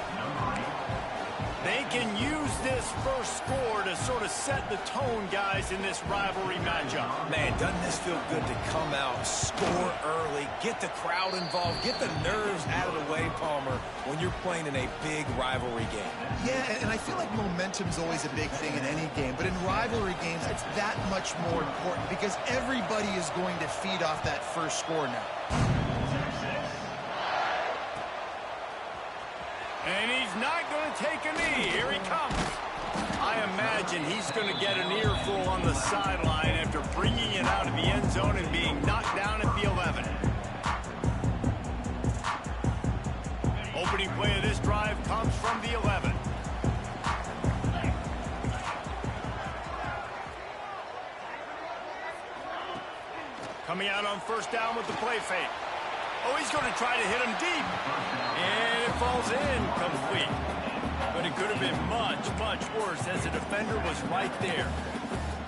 They can use this first score to sort of set the tone, guys, in this rivalry matchup. Man, doesn't this feel good to come out, score early, get the crowd involved, get the nerves out of the way, Palmer, when you're playing in a big rivalry game. Yeah, and I feel like momentum's always a big thing in any game, but in rivalry games, it's that much more important because everybody is going to feed off that first score now. And he's not going to take a knee. Here he comes. I imagine he's going to get an earful on the sideline after bringing it out of the end zone and being knocked down at the 11. Opening play of this drive comes from the 11. Coming out on first down with the play fake. Oh, he's going to try to hit him deep. And it falls in complete. But it could have been much, much worse as the defender was right there.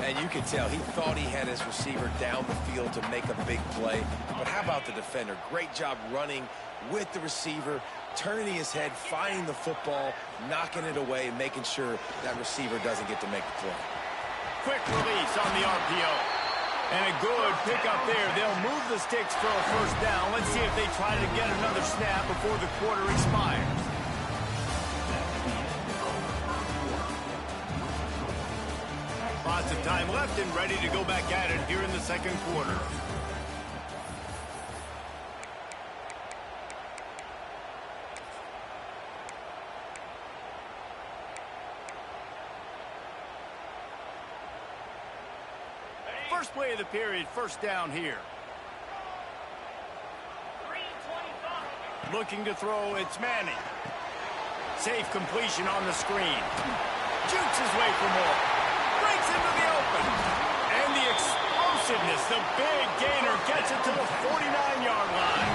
And you can tell he thought he had his receiver down the field to make a big play. But how about the defender? Great job running with the receiver, turning his head, finding the football, knocking it away, and making sure that receiver doesn't get to make the play. Quick release on the RPO. And a good pickup there. They'll move the sticks for a first down. Let's see if they try to get another snap before the quarter expires. Lots of time left and ready to go back at it here in the second quarter. First play of the period, first down here. Looking to throw, it's Manning. Safe completion on the screen. Jukes his way for more. Breaks into the open. And the explosiveness, the big gainer gets it to the 49-yard line.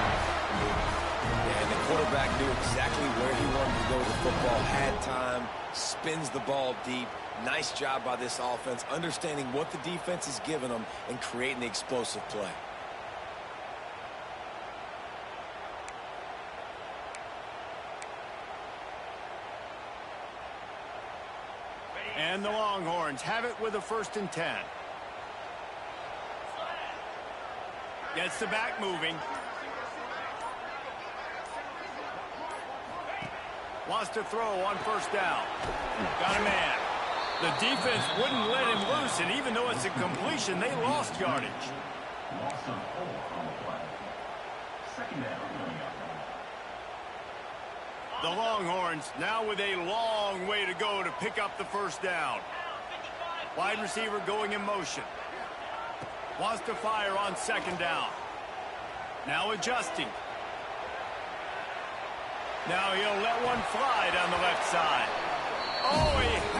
And the quarterback knew exactly where he wanted to go with the football, had time, spins the ball deep. Nice job by this offense, understanding what the defense is giving them and creating the explosive play. And the Longhorns have it with a 1st and 10. Gets the back moving. Wants to throw on first down. Got a man. The defense wouldn't let him loose, and even though it's a completion, they lost yardage. The Longhorns now with a long way to go to pick up the first down. Wide receiver going in motion. Wants to fire on second down. Now adjusting. Now he'll let one fly down the left side. Oh, he...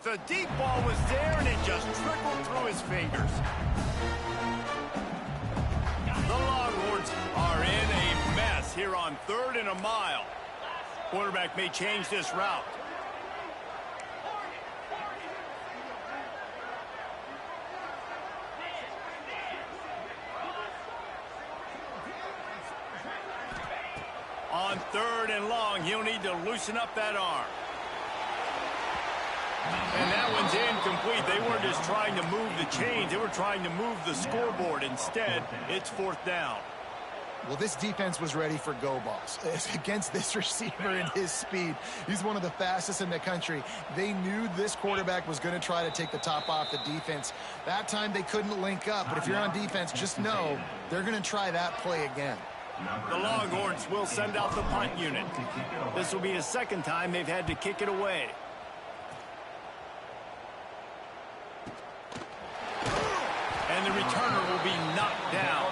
The deep ball was there, and it just trickled through his fingers. The Longhorns are in a mess here on 3rd and a mile. Quarterback may change this route. On 3rd and long, he'll need to loosen up that arm. And that one's incomplete. They weren't just trying to move the chains. They were trying to move the scoreboard. Instead, it's 4th down. Well, this defense was ready for go balls. Against this receiver and his speed, he's one of the fastest in the country. They knew this quarterback was going to try to take the top off the defense. That time they couldn't link up, but if you're on defense, just know they're going to try that play again. The Longhorns will send out the punt unit. This will be the 2nd time they've had to kick it away. And the returner will be knocked down.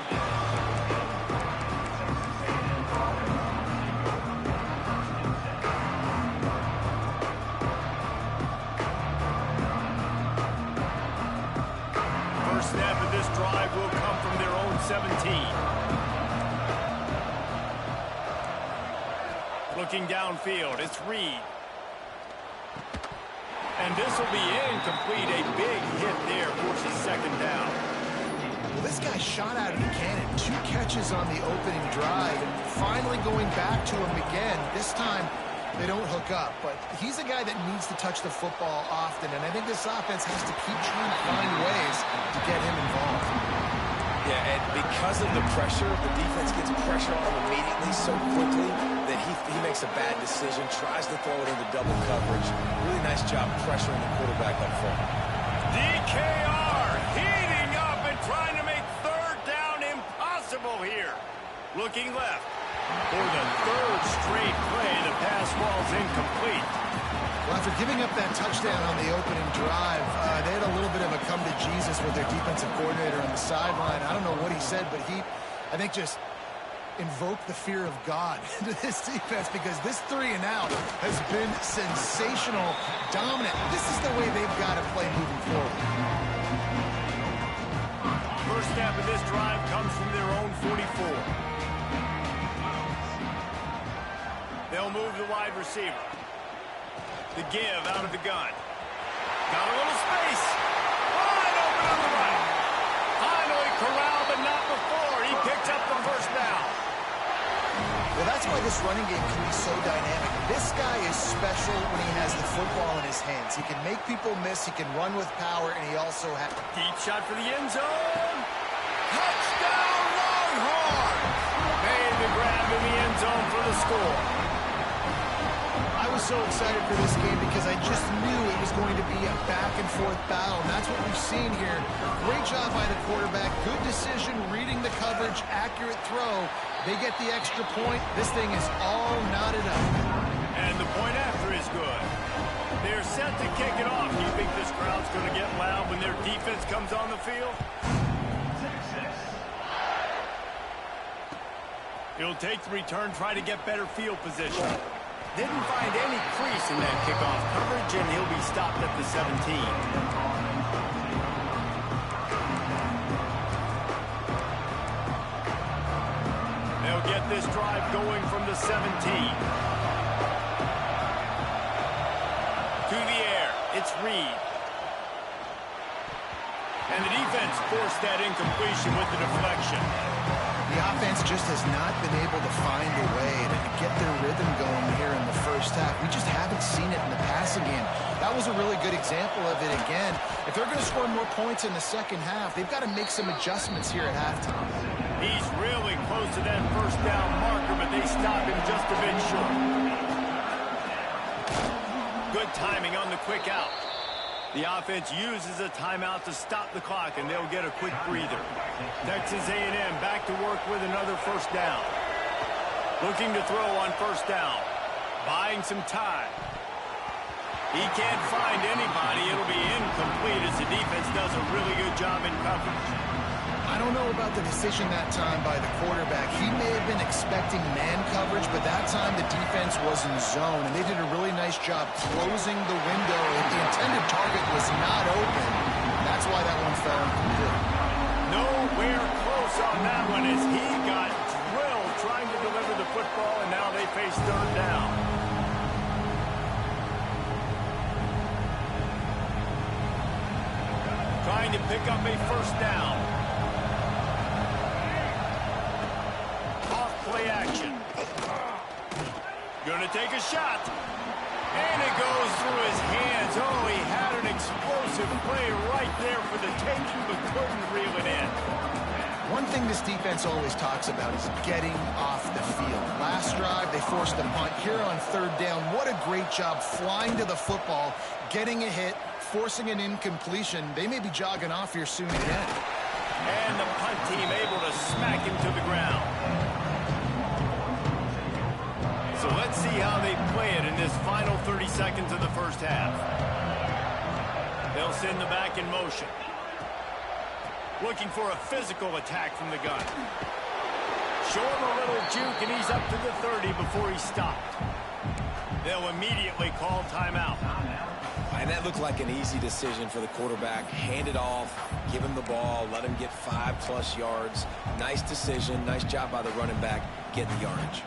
Looking downfield, it's Reed. And this will be incomplete. A big hit there, forces second down. Well, this guy shot out of the cannon. 2 catches on the opening drive. Finally going back to him again. This time, they don't hook up. But he's a guy that needs to touch the football often. And I think this offense has to keep trying to find ways to get him involved. Yeah, and because of the pressure, the defense gets pressure on him immediately so quickly that he makes a bad decision, tries to throw it into double coverage. Really nice job pressuring the quarterback up front. DKR heating up and trying to make third down impossible here. Looking left. For the third straight play, the pass falls incomplete. Well, after giving up that touchdown on the opening drive, they had a little bit of a come to Jesus with their defensive coordinator on the sideline. I don't know what he said, but he, I think, just invoked the fear of God into this defense because this 3 and out has been sensational, dominant. This is the way they've got to play moving forward. First snap of this drive comes from their own 44. They'll move the wide receiver. The give out of the gun. Got a little space. Wide open on the right. Finally corralled, but not before. He picks up the first down. Well, that's why this running game can be so dynamic. This guy is special when he has the football in his hands. He can make people miss. He can run with power, and he also has... Deep shot for the end zone. Touchdown, Longhorns! Made the grab in the end zone for the score. I was so excited for this game because I just knew it was going to be a back-and-forth battle, and that's what we've seen here. Great job by the quarterback. Good decision, reading the coverage, accurate throw. They get the extra point. This thing is all knotted up. And the point after is good. They're set to kick it off. Do you think this crowd's going to get loud when their defense comes on the field? He'll take the return, try to get better field position. Didn't find any crease in that kickoff coverage, and he'll be stopped at the 17. They'll get this drive going from the 17. To the air, it's Reed. And the defense forced that incompletion with the deflection. The offense just has not been able to find a way to get their rhythm going here in the first half. We just haven't seen it in the passing game. That was a really good example of it again. If they're going to score more points in the second half, they've got to make some adjustments here at halftime. He's really close to that first down marker, but they stop him just a bit short. Good timing on the quick out. The offense uses a timeout to stop the clock, and they'll get a quick breather. Texas A&M back to work with another first down. Looking to throw on first down. Buying some time. He can't find anybody. It'll be incomplete as the defense does a really good job in coverage. I don't know about the decision that time by the quarterback. He may have been expecting man coverage, but that time the defense was in zone, and they did a really nice job closing the window, and the intended target was not open. That's why that one fell incomplete. Nowhere close on that one as he got drilled trying to deliver the football, and now they face third down. Trying to pick up a first down. Play action. Gonna take a shot. And it goes through his hands. Oh, he had an explosive play right there for the taking, but couldn't reel it in. One thing this defense always talks about is getting off the field. Last drive, they forced a punt. Here on third down, what a great job flying to the football, getting a hit, forcing an incompletion. They may be jogging off here soon again. And the punt team able to smack him to the ground. So let's see how they play it in this final 30 seconds of the first half. They'll send the back in motion. Looking for a physical attack from the gun. Show him a little juke, and he's up to the 30 before he's stopped. They'll immediately call timeout. And that looked like an easy decision for the quarterback. Hand it off, give him the ball, let him get 5+ yards. Nice decision, nice job by the running back, getting the yardage.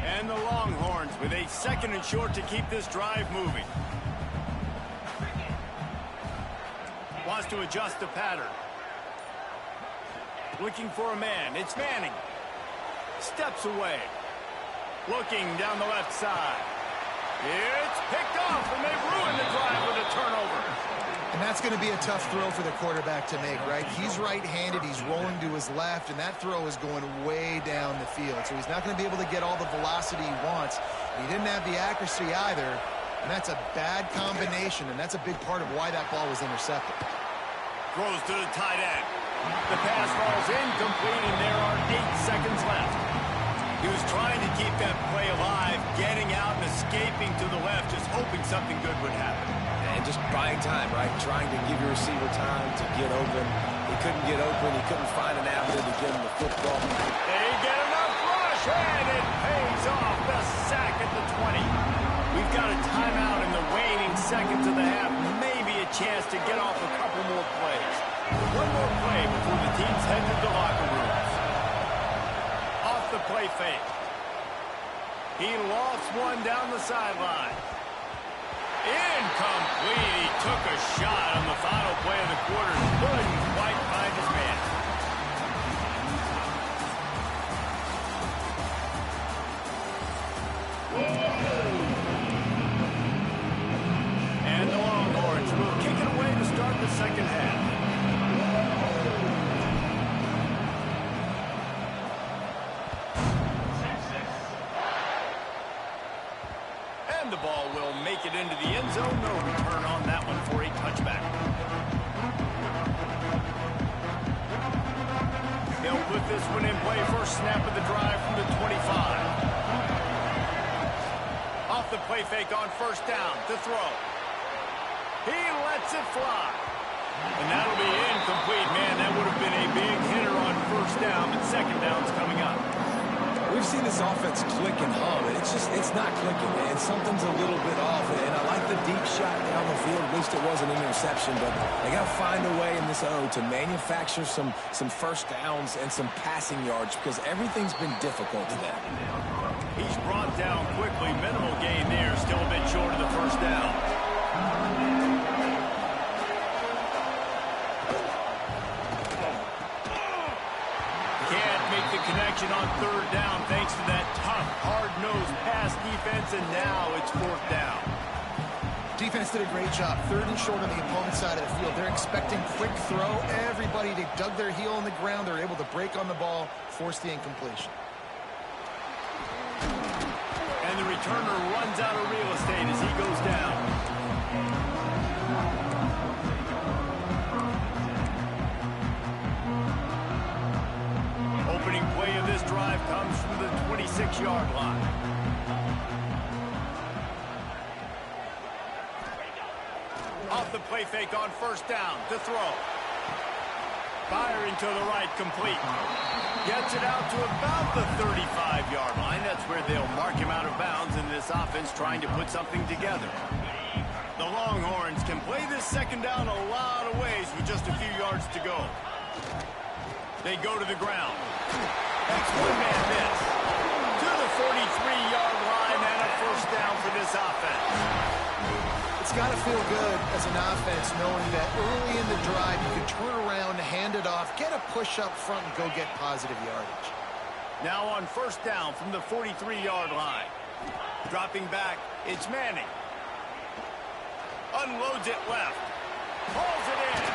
And the Longhorns with a 2nd and short to keep this drive moving. Wants to adjust the pattern. Looking for a man. It's Manning. Steps away. Looking down the left side. It's picked off, and they ruined the drive with a turnover. And that's going to be a tough throw for the quarterback to make, right? He's right-handed, he's rolling to his left, and that throw is going way down the field. So he's not going to be able to get all the velocity he wants. He didn't have the accuracy either, and that's a bad combination, and that's a big part of why that ball was intercepted. Throws to the tight end. The pass falls incomplete, and there are 8 seconds left. He was trying to keep that play alive, getting out and escaping to the left, just hoping something good would happen. And just buying time, right? Trying to give your receiver time to get open. He couldn't get open. He couldn't find an avenue to get him the football. They get enough rush, and it pays off. The sack at the 20. We've got a timeout in the waning seconds of the half. Maybe a chance to get off a couple more plays. One more play before the teams head to the locker rooms. Off the play fake. He lofts one down the sideline. Incomplete. He took a shot on the final play of the quarter. Couldn't quite find his man. And the Longhorns will kick it away to start the second half. And the ball will make it into the end zone. No return on that one for a touchback. They'll put this one in play. First snap of the drive from the 25. Off the play fake on first down to throw. He lets it fly. And that'll be incomplete. Man, that would have been a big hitter on first down, but second down's coming up. We've seen this offense click and hum, and it's not clicking, and something's a little bit off. And I like the deep shot down the field. At least it wasn't an interception, but they got to find a way in this O to manufacture some first downs and some passing yards because everything's been difficult to them. He's brought down quickly. Minimal gain there. Still a bit short of the first down. Can't make the connection on third down thanks to that tough, hard-nosed pass defense, and now it's fourth down. Defense did a great job. 3rd and short on the opponent's side of the field. They're expecting quick throw. Everybody, they dug their heel on the ground. They're able to break on the ball, force the incompletion. And the returner runs out of real estate as he goes down. Opening play of this drive comes from the 26-yard line. Off the play fake on first down to throw. Firing to the right, complete. Gets it out to about the 35-yard line. That's where they'll mark him out of bounds in this offense trying to put something together. The Longhorns can play this second down a lot of ways with just a few yards to go. They go to the ground. That's one-man miss. To the 43-yard line and a first down for this offense. It's got to feel good as an offense knowing that early in the drive you can turn around, hand it off, get a push up front, and go get positive yardage. Now on first down from the 43-yard line. Dropping back, it's Manning. Unloads it left. Pulls it in.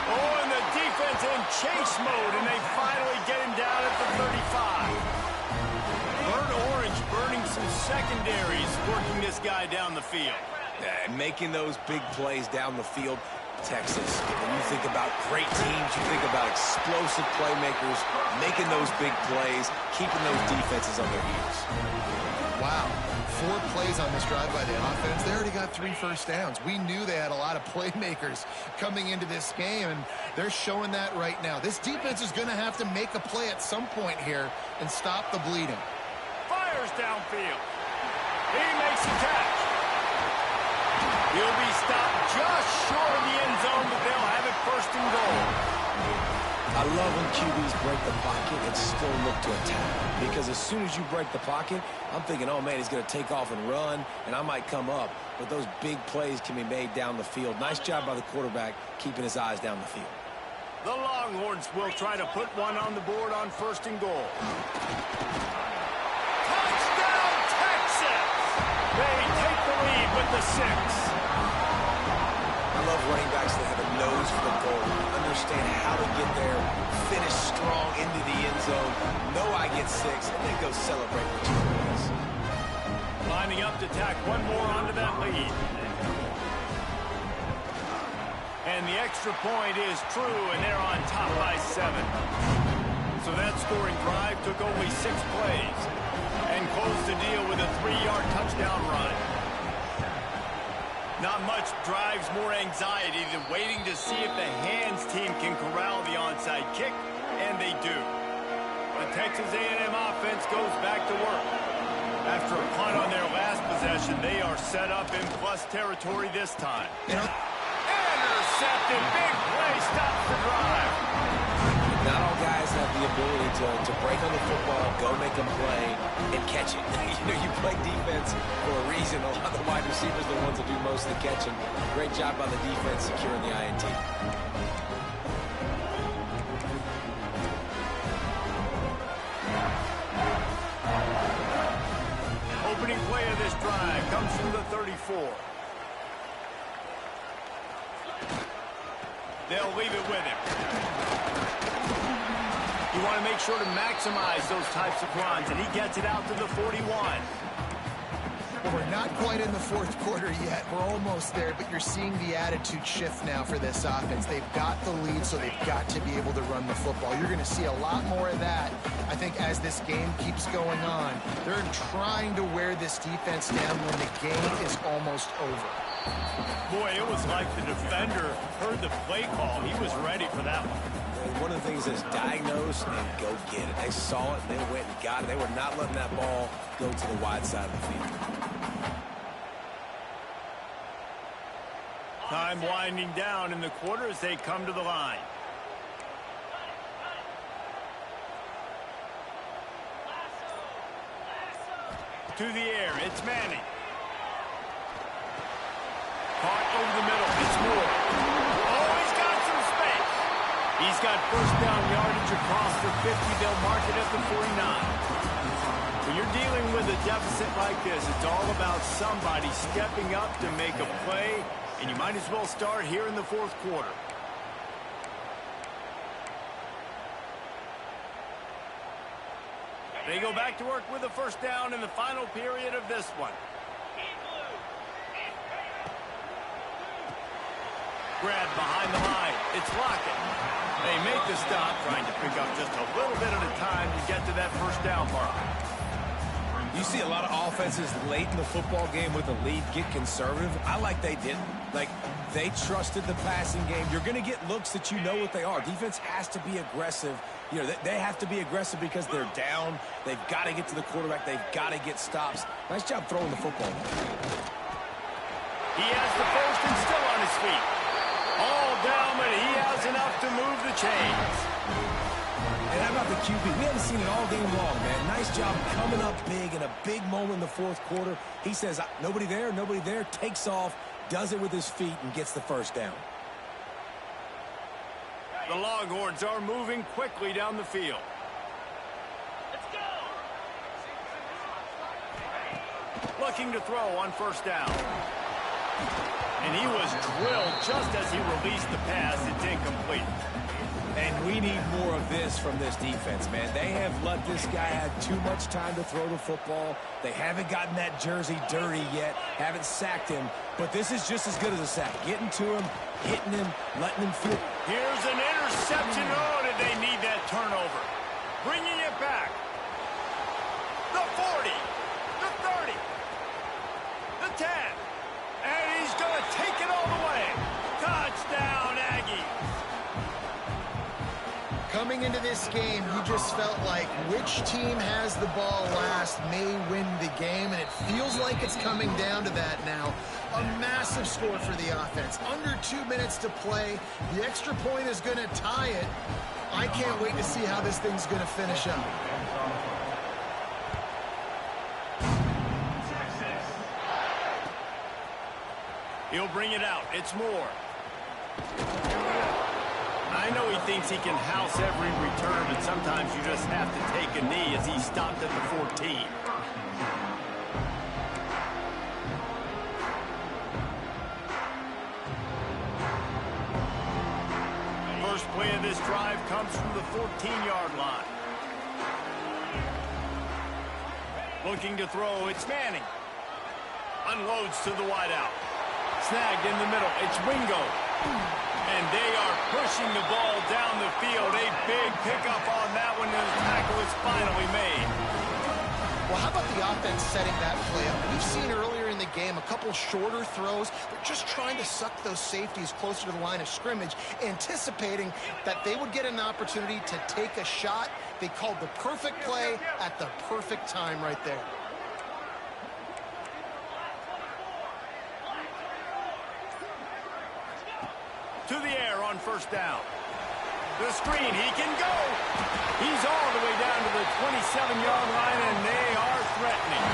Oh, and the defense in chase mode, and they finally get him down at the 35. Burnt orange burning some secondaries, working this guy down the field. And making those big plays down the field, Texas. When you think about great teams, you think about explosive playmakers, making those big plays, keeping those defenses on their heels. Wow. 4 plays on this drive by the offense. They already got 3 first downs. We knew they had a lot of playmakers coming into this game, and they're showing that right now. This defense is going to have to make a play at some point here and stop the bleeding. Fires downfield. He makes a catch. He'll be stopped just short of the end zone, but they'll have it first and goal. I love when QBs break the pocket and still look to attack. Because as soon as you break the pocket, I'm thinking, oh, man, he's going to take off and run, and I might come up. But those big plays can be made down the field. Nice job by the quarterback keeping his eyes down the field. The Longhorns will try to put one on the board on 1st and goal. Touchdown, Texas! They take the lead with the 6. I love running backs that have a nose for the goal, understand how to get there, finish strong into the end zone, know I get 6, and then go celebrate with 2 points. Lining up to tack one more onto that lead. And the extra point is true, and they're on top by 7. So that scoring drive took only 6 plays and closed the deal with a 3-yard touchdown run. Not much drives more anxiety than waiting to see if the hands team can corral the onside kick, and they do. The Texas A&M offense goes back to work. After a punt on their last possession, they are set up in plus territory this time. Intercepted, big play, stops the drive. Not all guys have the ability to break on the football, go make them play, and catch it. You play defense for a reason. A lot of the wide receivers are the ones that do most of the catching. Great job by the defense securing the INT. Opening play of this drive comes from the 34. They'll leave it with him. You want to make sure to maximize those types of runs, and he gets it out to the 41. Well, we're not quite in the 4th quarter yet. We're almost there, but you're seeing the attitude shift now for this offense. They've got the lead, so they've got to be able to run the football. You're going to see a lot more of that, I think, as this game keeps going on. They're trying to wear this defense down when the game is almost over. Boy, it was like the defender heard the play call. He was ready for that one. One of the things is diagnose and go get it. They saw it, and they went and got it. They were not letting that ball go to the wide side of the field. Time winding down in the quarter as they come to the line. To the air, it's Manning. Caught over the middle, it's Moore. Oh, he's got some space. He's got 1st down yardage across the 50. They'll mark it at the 49. When you're dealing with a deficit like this, it's all about somebody stepping up to make a play, and you might as well start here in the 4th quarter. They go back to work with a 1st down in the final period of this one. Grab behind the line. It's Lockett. They make the stop, trying to pick up just a little bit at a time to get to that 1st down mark. You see a lot of offenses late in the football game with a lead get conservative. I like they didn't. Like, they trusted the passing game. You're going to get looks that you know what they are. Defense has to be aggressive. You know, they have to be aggressive because they're down. They've got to get to the quarterback. They've got to get stops. Nice job throwing the football. He has the 1st and still on his feet. All down, but he has enough to move the chains. And how about the QB? We haven't seen it all game long, man. Nice job coming up big in a big moment in the 4th quarter. He says, nobody there, takes off, does it with his feet, and gets the 1st down. The Longhorns are moving quickly down the field. Let's go! Looking to throw on 1st down. And he was drilled just as he released the pass. It's incomplete. And we need more of this from this defense, man. They have let this guy have too much time to throw the football. They haven't gotten that jersey dirty yet, haven't sacked him. But this is just as good as a sack. Getting to him, hitting him, letting him feel. Here's an interception. Oh, did they need that turnover? Bringing it back. The 40, the 30, the 10. And he's going to take it all the way. Touchdown, Aggies. Coming into this game, you just felt like which team has the ball last may win the game, and it feels like it's coming down to that now. A massive score for the offense. Under 2 minutes to play. The extra point is going to tie it I can't wait to see how this thing's going to finish up. He'll bring it out. It's Moore. I know he thinks he can house every return, but sometimes you just have to take a knee as he stopped at the 14. First play of this drive comes from the 14-yard line. Looking to throw, it's Manning. Unloads to the wideout. Snagged in the middle, it's Wingo. And they are pushing the ball down the field. A big pickup on that one, and the tackle is finally made. Well, how about the offense setting that play up? We've seen earlier in the game a couple shorter throws. They're just trying to suck those safeties closer to the line of scrimmage, anticipating that they would get an opportunity to take a shot. They called the perfect play at the perfect time right there. To the air on first down. The screen, he can go. He's all the way down to the 27-yard line, and they are threatening.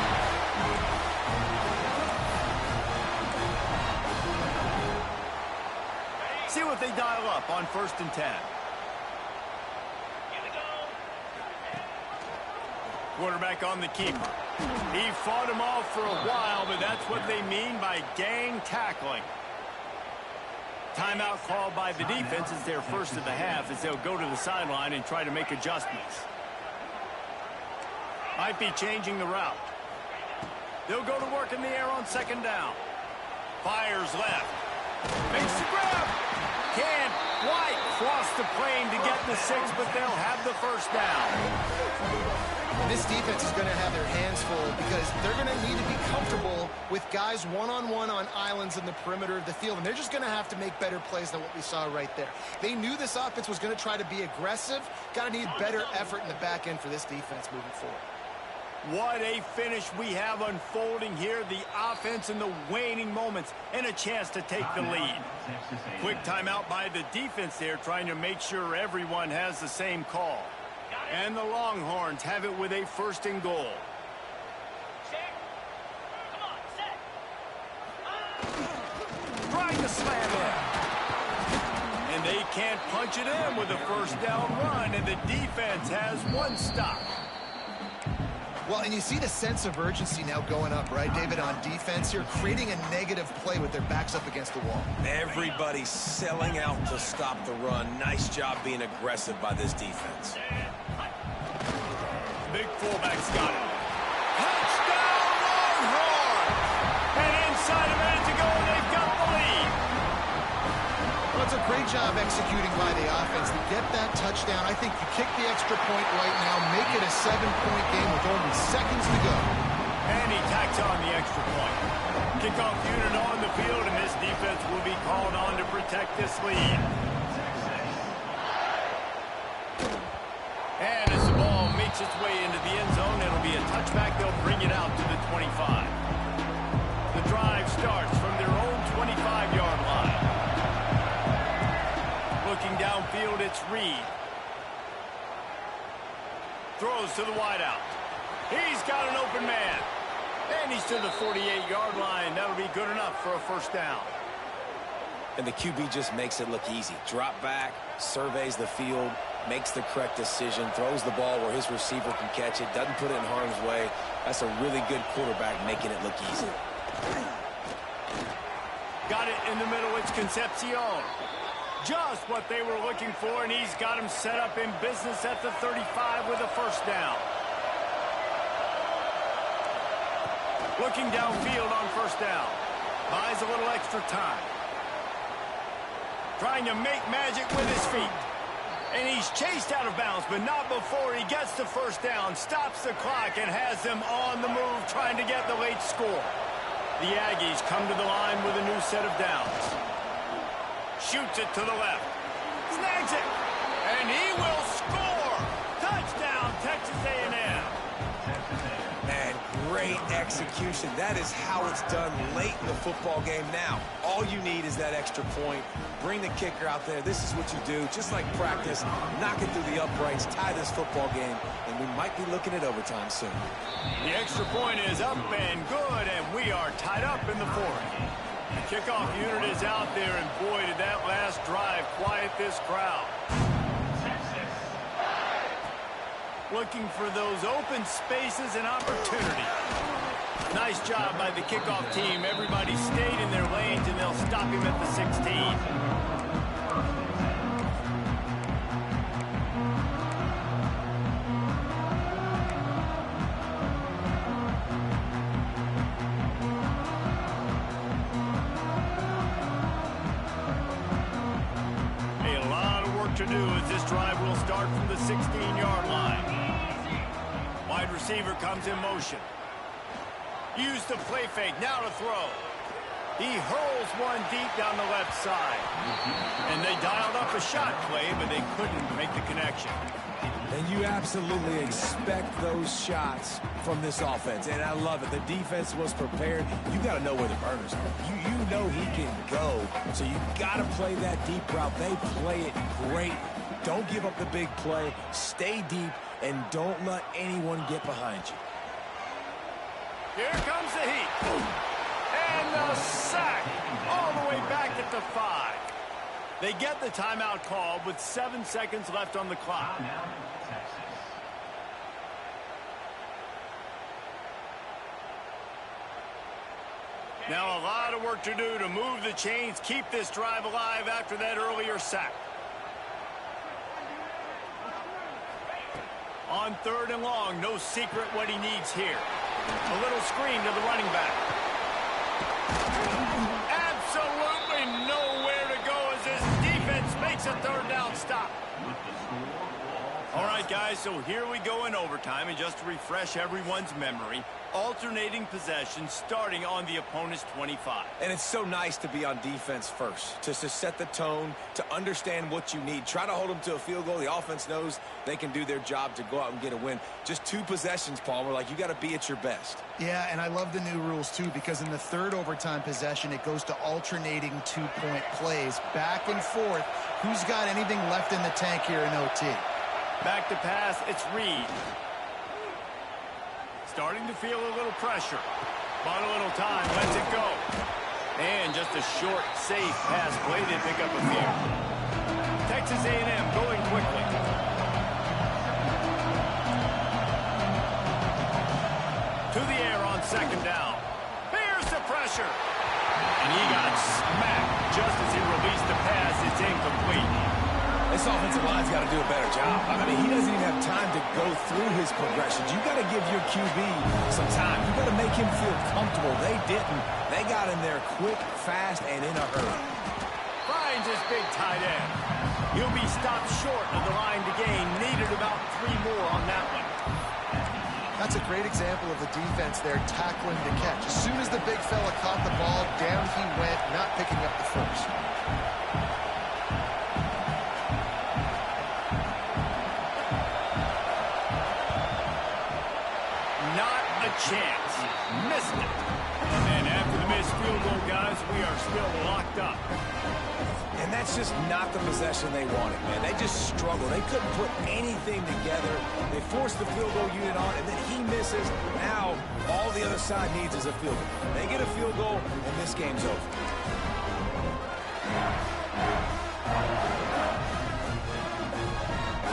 See what they dial up on 1st and 10. Quarterback on the keeper. He fought him off for a while, but that's what they mean by gang tackling. Timeout called by the defense is their first of the half as they'll go to the sideline and try to make adjustments. Might be changing the route. They'll go to work in the air on 2nd down. Fires left. Makes the grab. Can't quite cross the plane to get the 6, but they'll have the first down. This defense is going to have their hands full because they're going to need to be comfortable with guys one-on-one on islands in the perimeter of the field, and they're just going to have to make better plays than what we saw right there. They knew this offense was going to try to be aggressive. Got to need better effort in the back end for this defense moving forward. What a finish we have unfolding here. The offense in the waning moments and a chance to take the lead. Quick timeout by the defense there, trying to make sure everyone has the same call. And the Longhorns have it with a 1st and goal. Trying to slam in. And they can't punch it in with a 1st down run, and the defense has 1 stop. Well, and you see the sense of urgency now going up, right, David, on defense here, creating a negative play with their backs up against the wall. Everybody's selling out to stop the run. Nice job being aggressive by this defense. Big fullback's got it. Touchdown, Longhorns! And inside a minute to go, and they've got the lead. Well, it's a great job executing by the offense to get that touchdown. I think you kick the extra point right now, make it a 7-point game with only seconds to go. And he tacks on the extra point. Kickoff unit on the field, and this defense will be called on to protect this lead. And as the ball makes its way into the end zone, it'll be a touchback. They'll bring it out to the 25. The drive starts from their own 25-yard line. Looking downfield, it's Reed. Throws to the wideout. He's got an open man. And he's to the 48-yard line. That'll be good enough for a 1st down. And the QB just makes it look easy. Drop back, surveys the field, makes the correct decision, throws the ball where his receiver can catch it, doesn't put it in harm's way. That's a really good quarterback making it look easy. Got it in the middle. It's Concepcion. Just what they were looking for, and he's got him set up in business at the 35 with a 1st down. Looking downfield on 1st down. Buys a little extra time. Trying to make magic with his feet. And he's chased out of bounds, but not before he gets the 1st down, stops the clock, and has them on the move trying to get the late score. The Aggies come to the line with a new set of downs. Shoots it to the left. Snags it. And he will score. Touchdown, Texas A&M. And great great execution. That is how it's done late in the football game. Now, all you need is that extra point. Bring the kicker out there. This is what you do. Just like practice, knock it through the uprights, tie this football game, and we might be looking at overtime soon. The extra point is up and good, and we are tied up in the fourth. The kickoff unit is out there, and boy, did that last drive quiet this crowd. Looking for those open spaces and opportunity. Nice job by the kickoff team. Everybody stayed in their lanes, and they'll stop him at the 16. To do as this drive will start from the 16-yard line. Wide receiver comes in motion. Use the play fake, now to throw. He hurls one deep down the left side. And they dialed up a shot play, but they couldn't make the connection. And you absolutely expect those shots from this offense, and I love it. The defense was prepared. You got to know where the burners are. You know he can go, so you got to play that deep route. They play it great. Don't give up the big play. Stay deep, and don't let anyone get behind you. Here comes the heat. And the sack all the way back at the 5. They get the timeout called with 7 seconds left on the clock. Now a lot of work to do to move the chains, keep this drive alive after that earlier sack. On 3rd and long, no secret what he needs here. A little screen to the running back. Absolutely nowhere to go as this defense makes a 3rd down stop. All right, guys, so here we go in overtime, and just to refresh everyone's memory, alternating possession starting on the opponent's 25. And it's so nice to be on defense first, just to set the tone, to understand what you need. Try to hold them to a field goal. The offense knows they can do their job to go out and get a win. Just 2 possessions, Palmer, like you got to be at your best. Yeah, and I love the new rules, too, because in the 3rd overtime possession, it goes to alternating 2-point plays, back and forth. Who's got anything left in the tank here in OT? Back to pass, it's Reed. Starting to feel a little pressure. Bought a little time, lets it go. And just a short, safe pass play to pick up a few. Texas A&M going quickly. To the air on 2nd down. Here's the pressure. And he got smacked just as he released the pass. It's incomplete. This offensive line's got to do a better job. I mean, he doesn't even have time to go through his progressions. You got to give your QB some time. You got to make him feel comfortable. They didn't. They got in there quick, fast, and in a hurry. Finds his big tight end. He'll be stopped short of the line to gain. Needed about 3 more on that one. That's a great example of the defense there tackling the catch. As soon as the big fella caught the ball, down he went, not picking up the first. Chance. Missed it. And after the missed field goal, guys, we are still locked up. And that's just not the possession they wanted, man. They just struggled. They couldn't put anything together. They forced the field goal unit on, and then he misses. Now, all the other side needs is a field goal. They get a field goal, and this game's over.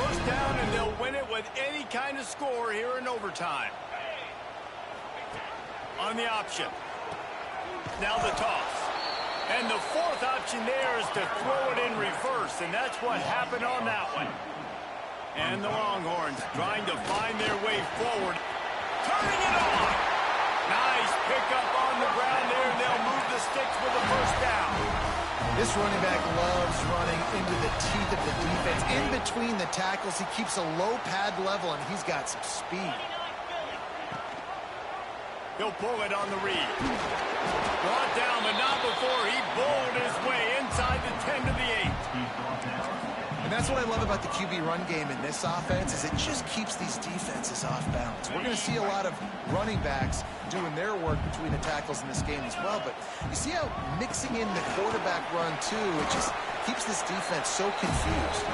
First down, and they'll win it with any kind of score here in overtime. On the option. Now the toss. And the 4th option there is to throw it in reverse, and that's what happened on that one. And the Longhorns trying to find their way forward. Turning it on. Nice pickup on the ground there. They'll move the sticks with the 1st down. This running back loves running into the teeth of the defense. In between the tackles, he keeps a low pad level, and he's got some speed. He'll pull it on the read. Brought down, but not before he bowled his way inside the 10 to the 8. And that's what I love about the QB run game in this offense is it just keeps these defenses off balance. We're going to see a lot of running backs doing their work between the tackles in this game as well. But you see how mixing in the quarterback run, too, it just keeps this defense so confused.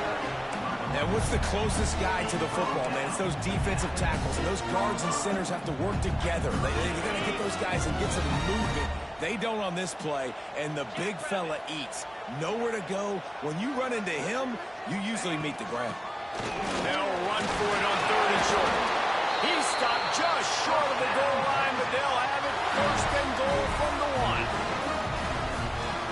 And what's the closest guy to the football, man? It's those defensive tackles. And those guards and centers have to work together. They're going to get those guys and get some movement. They don't on this play, and the big fella eats. Nowhere to go. When you run into him, you usually meet the ground. They'll run for it on 3rd and short. He's stopped just short of the goal line, but they'll have it 1st and goal from the 1.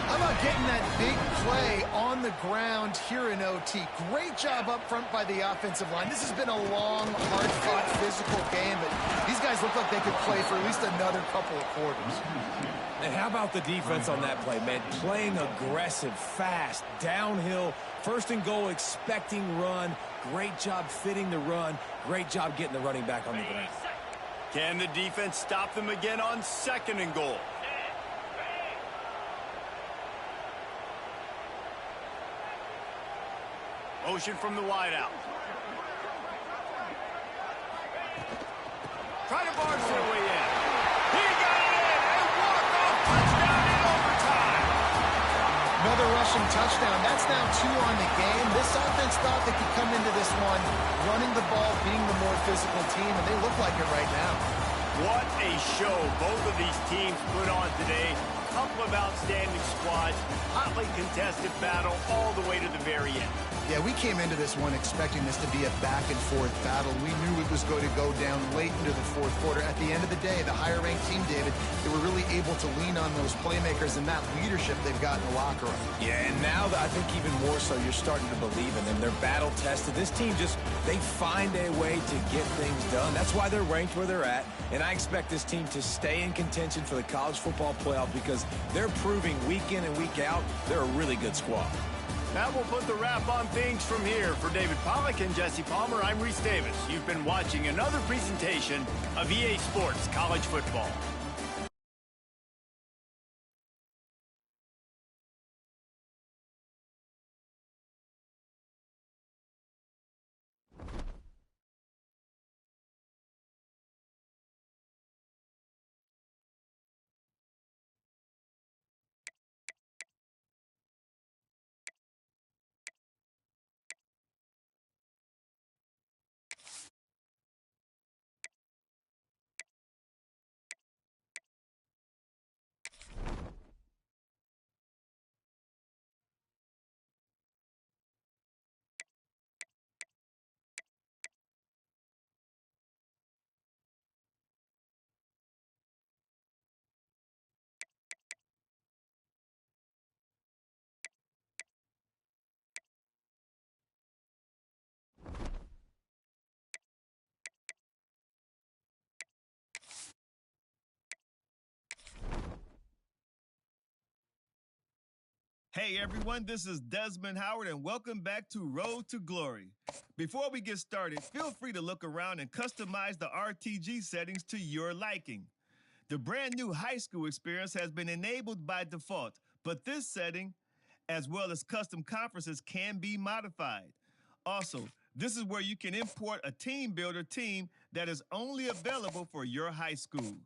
How about getting that big play on the ground here in OT? Great job up front by the offensive line. This has been a long, hard-fought, physical game, but these guys look like they could play for at least another couple of quarters. And how about the defense on that play, man? Playing aggressive, fast, downhill, 1st and goal, expecting run. Great job fitting the run. Great job getting the running back on the ground. Can the defense stop them again on 2nd and goal? Motion from the wideout. Try to barge it away in. He got it in. A walk-off touchdown in overtime. Another rushing touchdown. That's now 2 on the game. This offense thought they could come into this one running the ball, being the more physical team, and they look like it right now. What a show both of these teams put on today. Couple of outstanding squads, hotly contested battle all the way to the very end. Yeah, we came into this one expecting this to be a back-and-forth battle. We knew it was going to go down late into the 4th quarter. At the end of the day, the higher-ranked team, David, they were really able to lean on those playmakers and that leadership they've got in the locker room. Yeah, and now I think even more so, you're starting to believe in them. They're battle-tested. This team they find a way to get things done. That's why they're ranked where they're at. And I expect this team to stay in contention for the college football playoff because they're proving week in and week out they're a really good squad. That will put the wrap on things from here. For David Pollack and Jesse Palmer, I'm Reese Davis. You've been watching another presentation of EA Sports College Football. Hey everyone, this is Desmond Howard and welcome back to Road to Glory. Before we get started, feel free to look around and customize the RTG settings to your liking. The brand new high school experience has been enabled by default, but this setting, as well as custom conferences, can be modified. Also, this is where you can import a team builder team that is only available for your high school.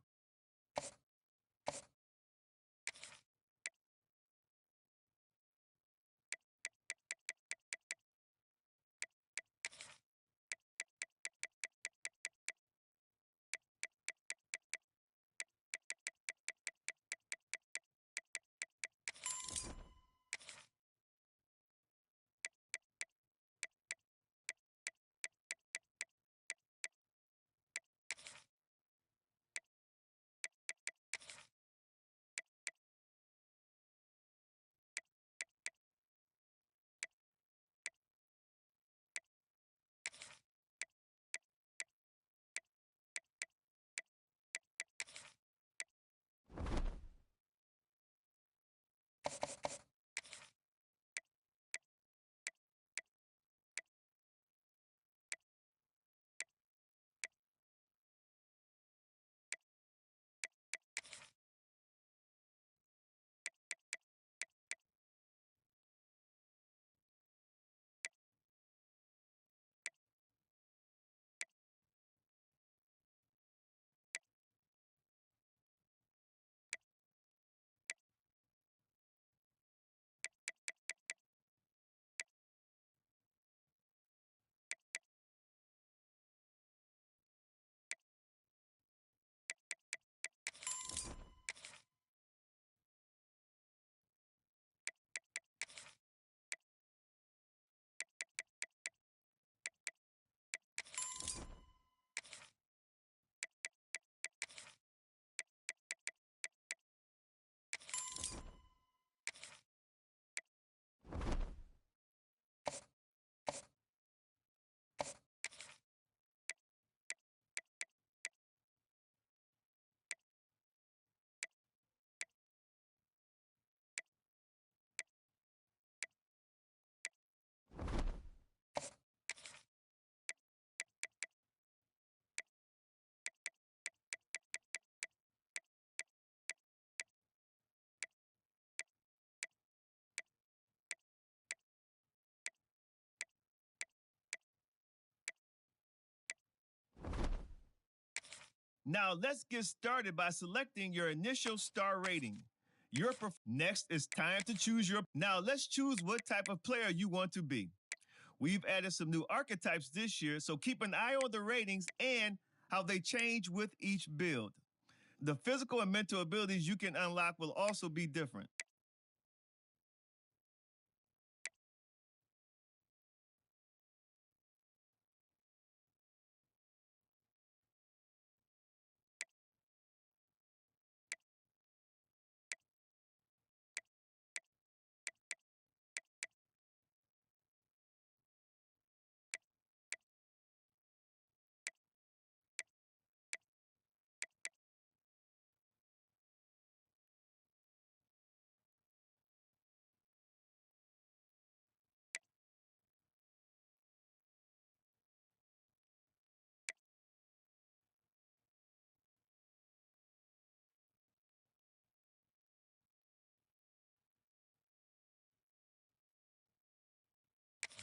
Now let's get started by selecting your initial star rating. Next, it's time to choose your. Now let's choose what type of player you want to be. We've added some new archetypes this year, so keep an eye on the ratings and how they change with each build. The physical and mental abilities you can unlock will also be different.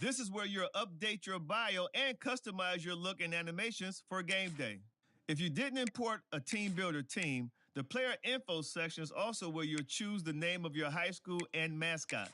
This is where you'll update your bio and customize your look and animations for game day. If you didn't import a team builder team, the player info section is also where you'll choose the name of your high school and mascot.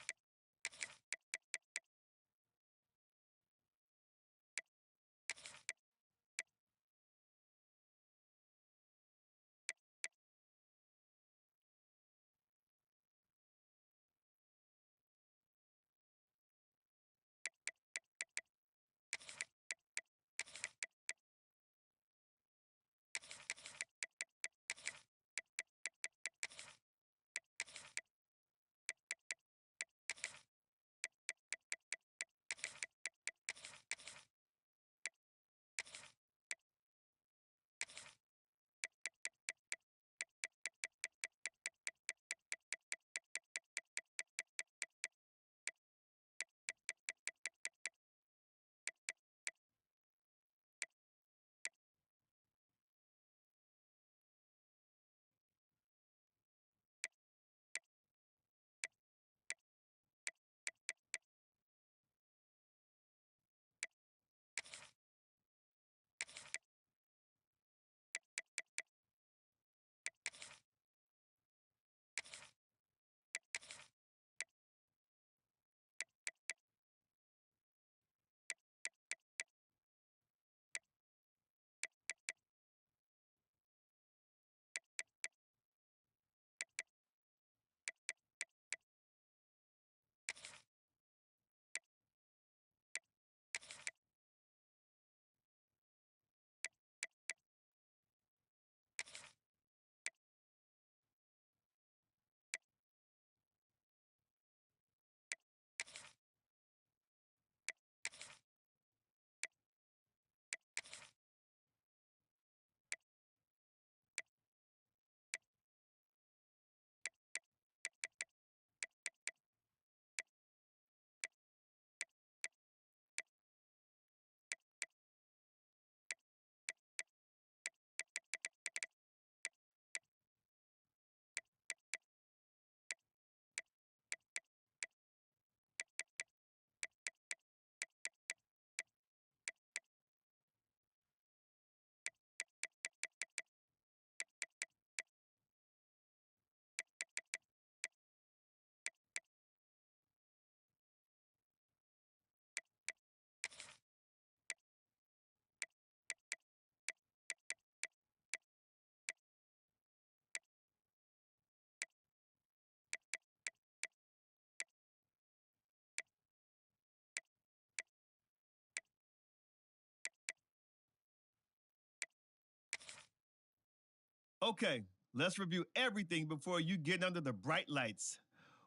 Okay, let's review everything before you get under the bright lights.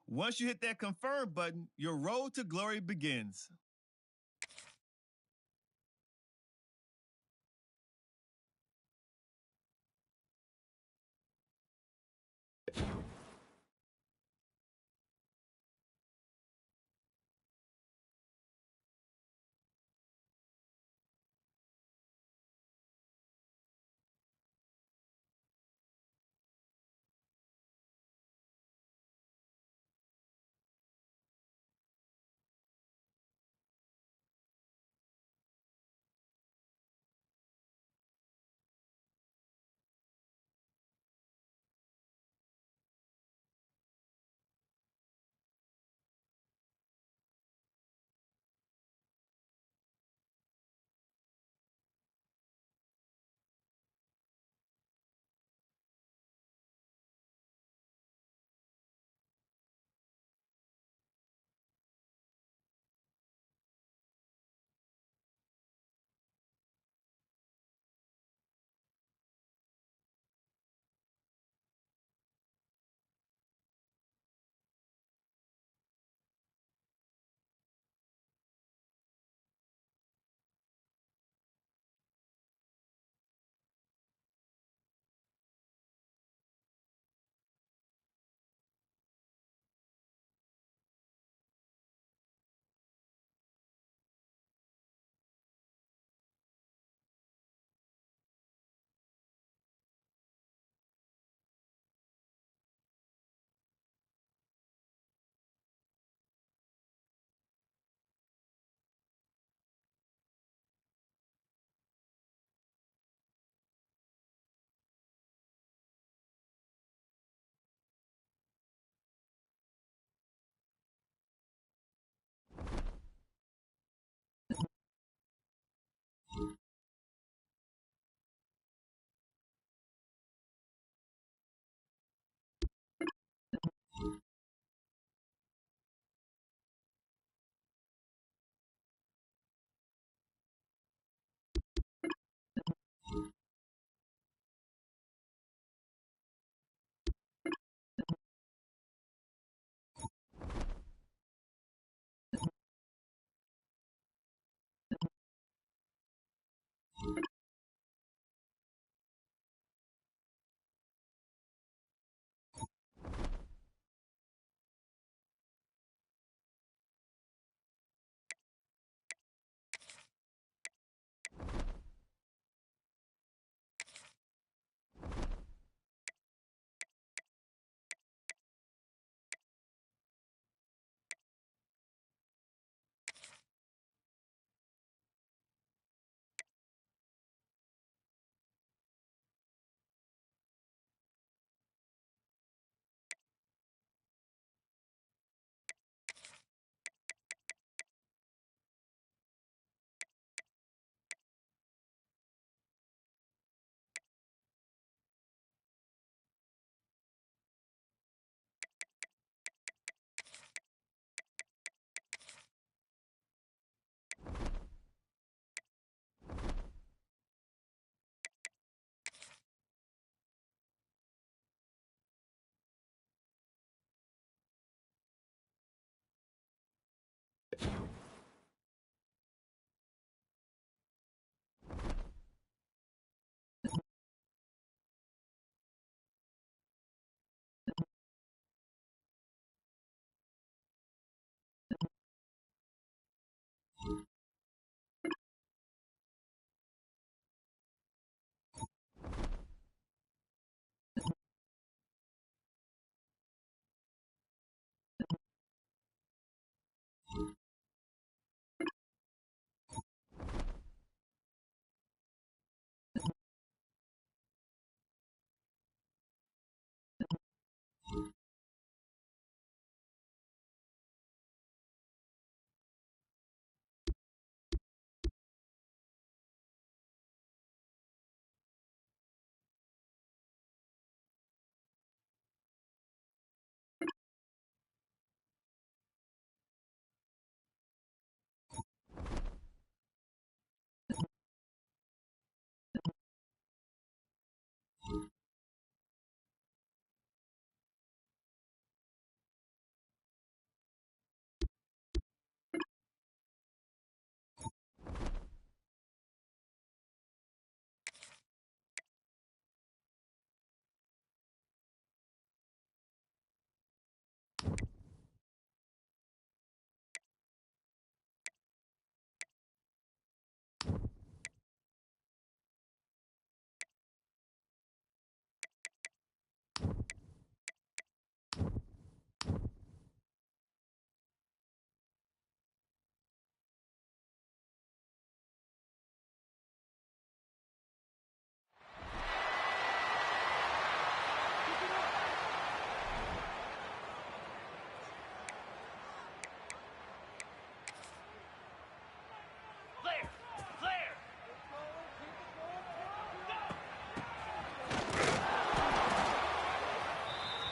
Once you hit that confirm button, your road to glory begins.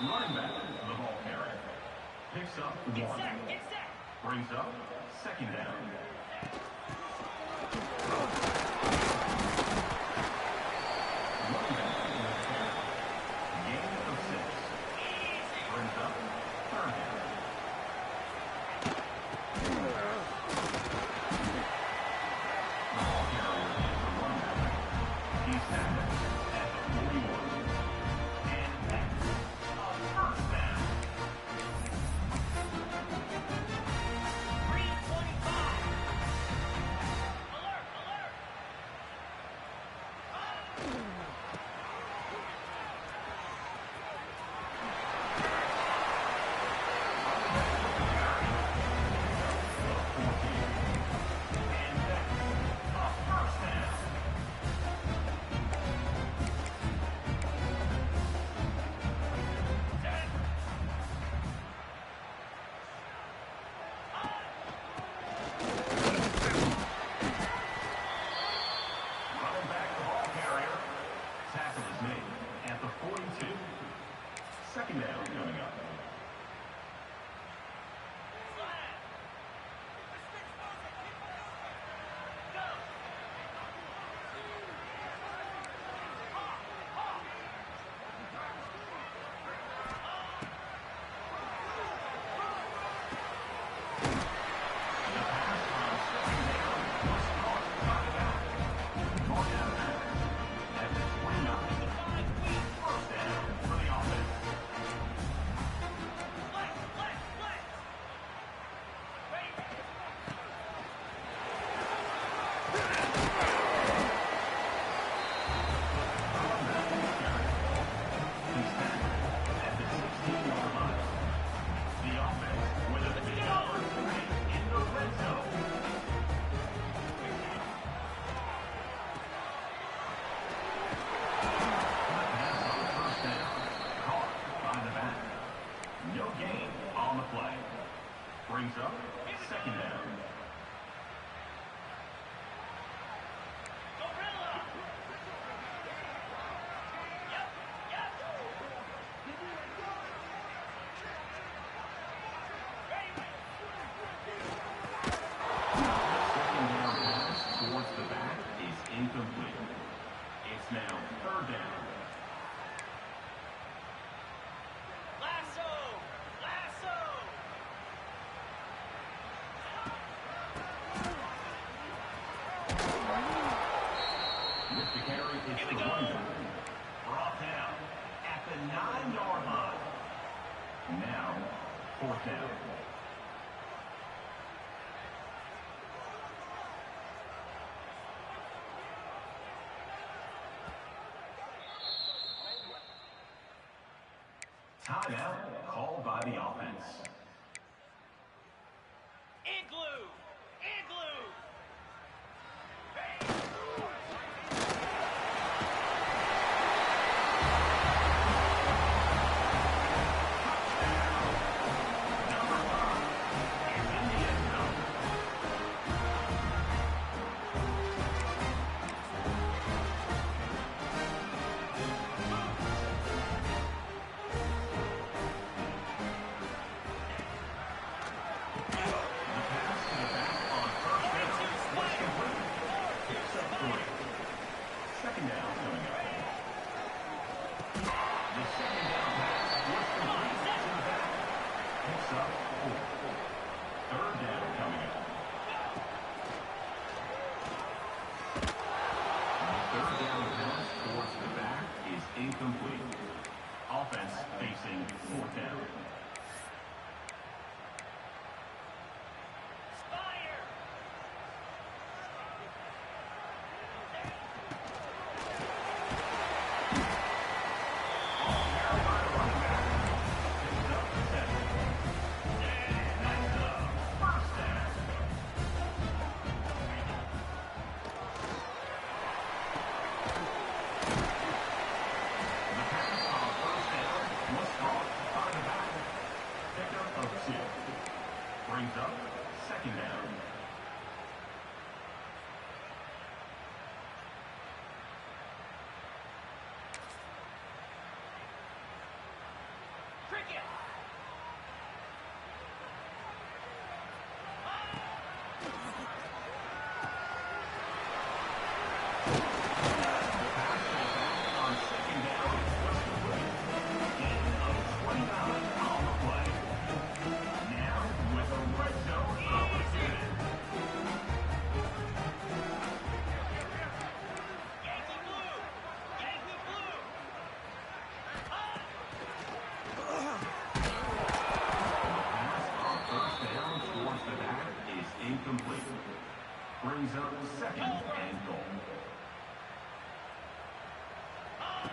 Running back, the ball carrier. Picks up one. Get set. Brings up second down. Running back, the carry. Gain of 6. Brings up third down. The ball carrier is the running back. He's tackled at the 41. And that's a first down. 325. Alert, alert. Running back, the ball carrier. Tackle is made at the 42. Second down coming up. No gain on the play. Brings up second down. Gorilla. Yep, yep. Second down pass towards the back is incomplete. It's now third down. Lasso, lasso. With the carry, it's the running back. Brought down at the 9-yard line. Now, fourth down. Timeout called by the offense. Igloo, igloo. Second down coming up. The second down pass was complete to the back. Picks up 4. Third down coming up. The third down pass towards the back is incomplete. Offense facing fourth down. Fire. Picks up 7. And that's a first down. Ball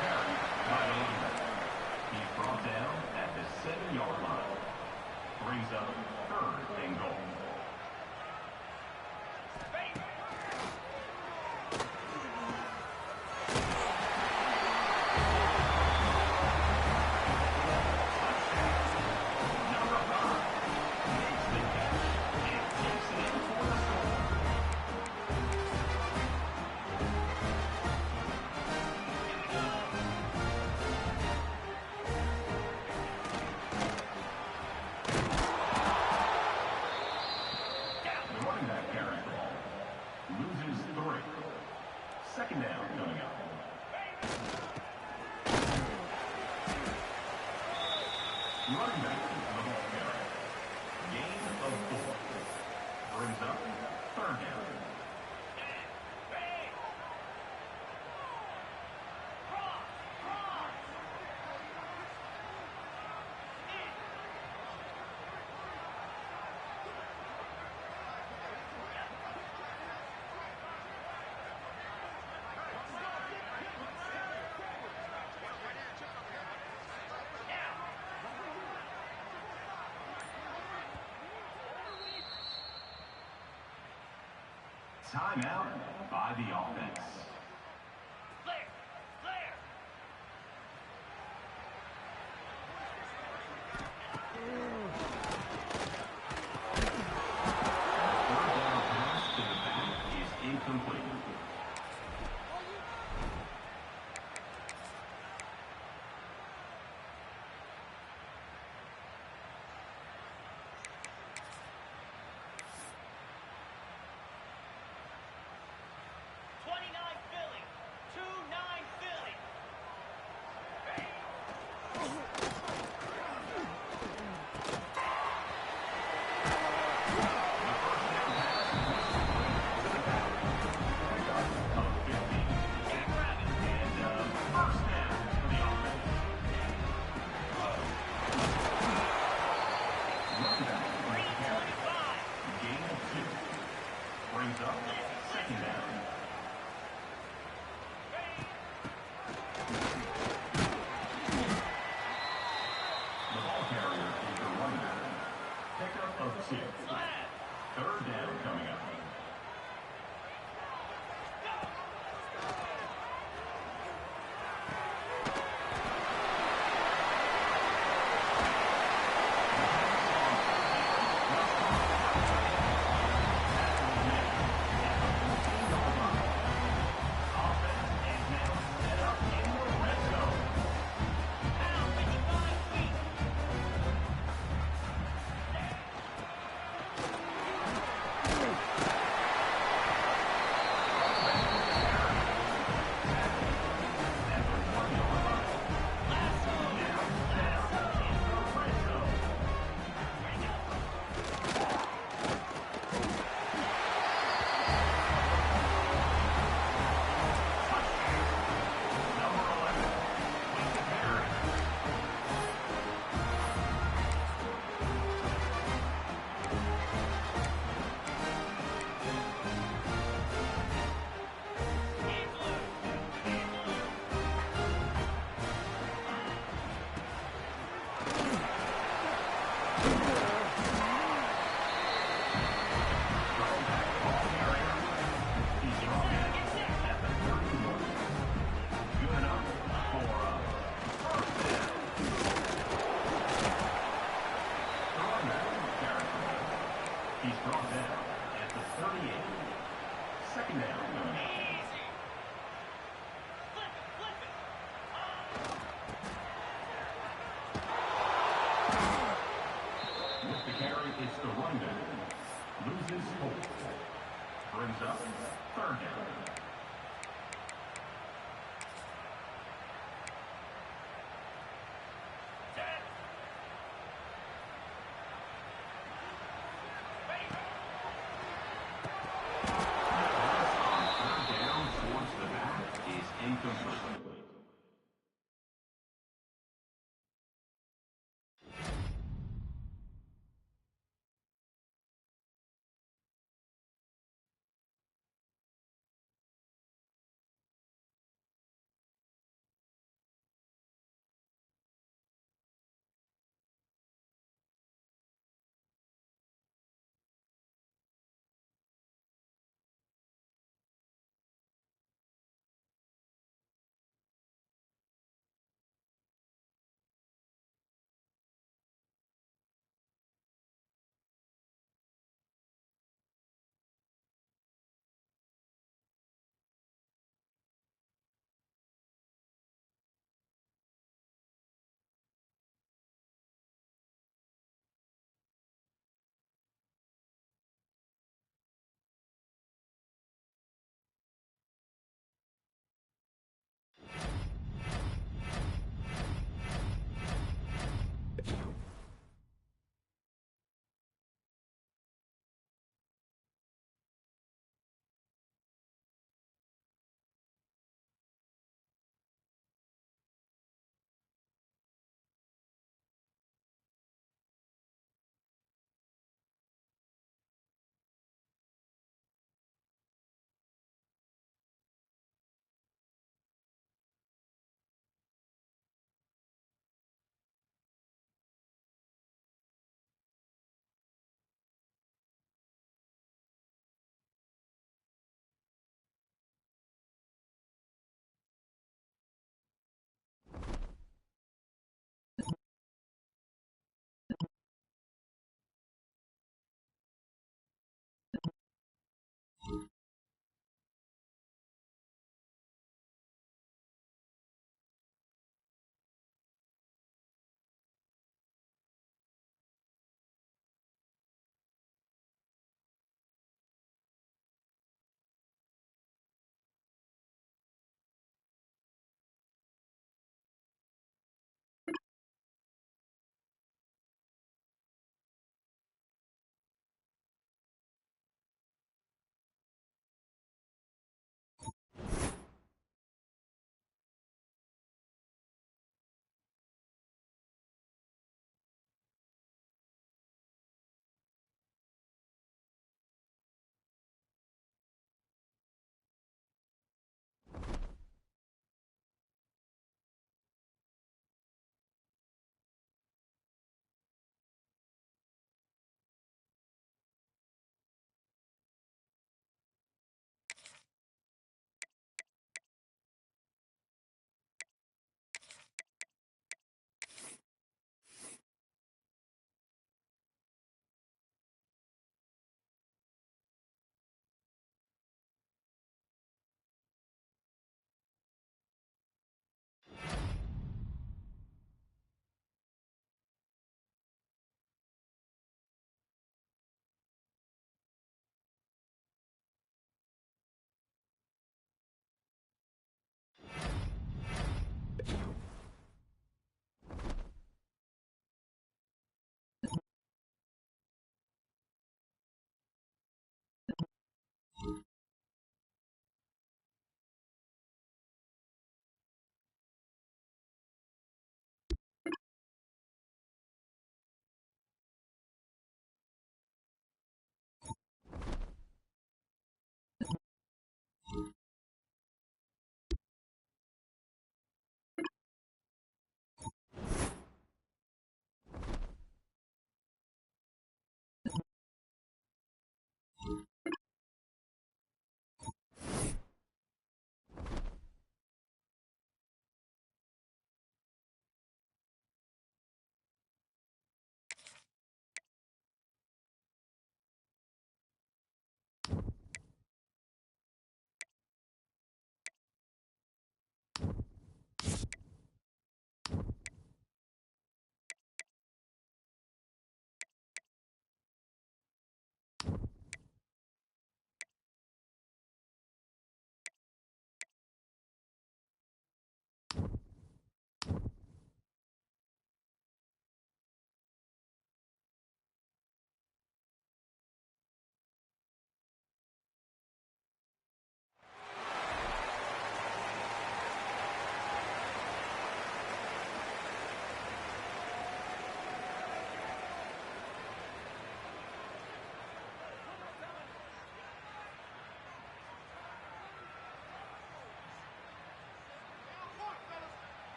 carried by the leader. He's brought down at the 7-yard line. Brings up 3rd and goal. The running back carries the ball. Loses 3. 2nd down coming up. Running back the ball carry. Gain of 4. Brings up 3rd down. Timeout by the offense. Clear! Clear! Third down pass to the back is incomplete. Philly. 2-9 Philly. Brings up 2nd down. The ball carrier is the running back. Pickup of 2. 3rd down coming up. He's brought down at the 38. 2nd down. Easy. Flip it, flip it. With the carry, it's the running back. Loses 4. Brings up 3rd down. Incomplete.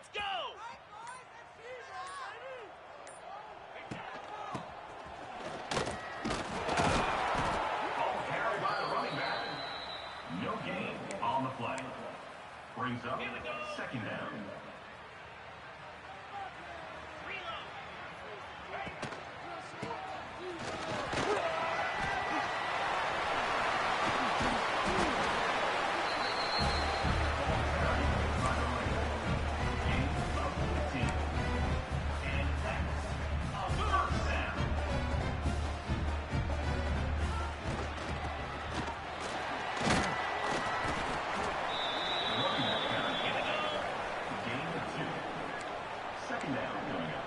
Let's go! Ball carried by the running back. No gain on the play. Brings up second down. Second down coming up.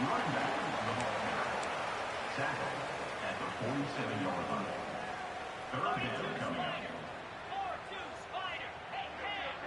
Running back the ball carrier. Tackle at the 47-yard line. Third down coming up. 4-2 Spider. Hey, hey!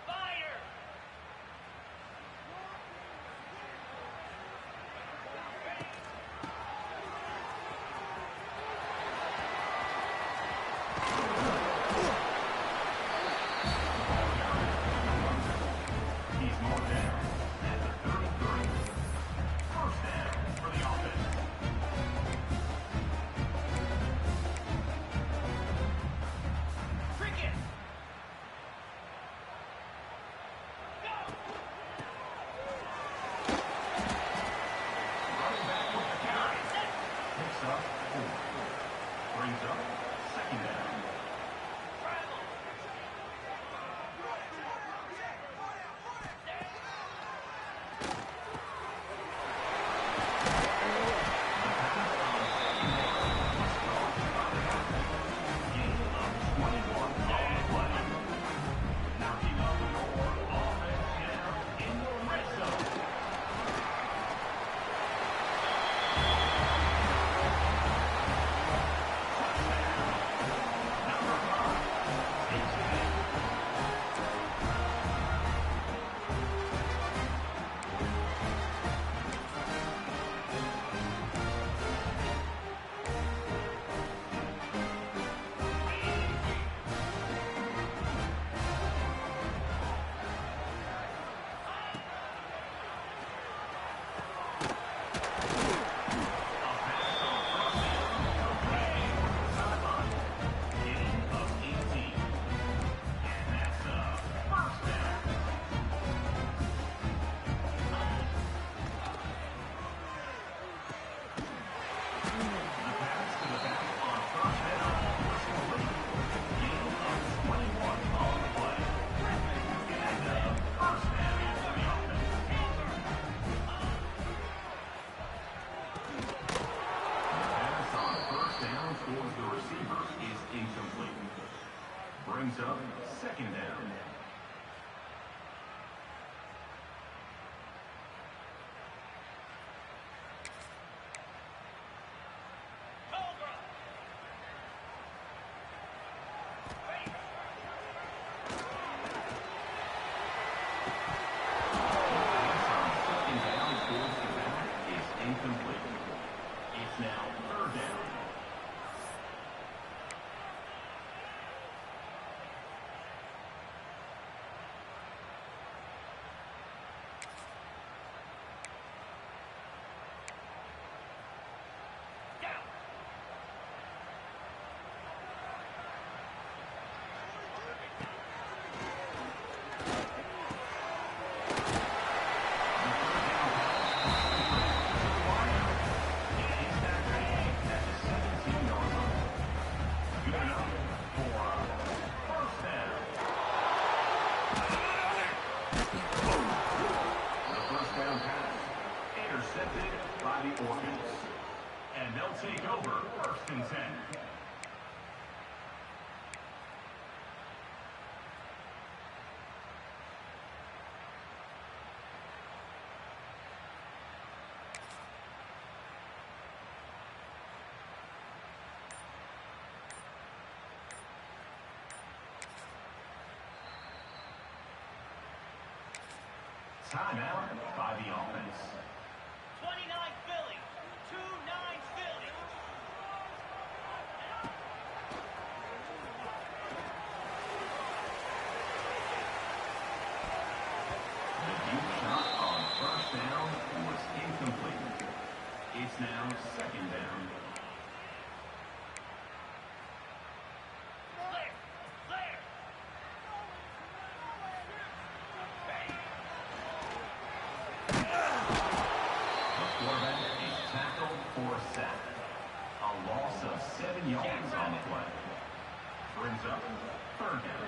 Spider! by the Orphans. And they'll take over 1st and 10. Timeout by the offense. 29 Philly. 2-9 Philly. The deep shot on 1st down was incomplete. It's now 2nd down. Flair. Flair. Quarterback is tackled for a sack. A loss of 7 yards on the play. Brings up 3rd down.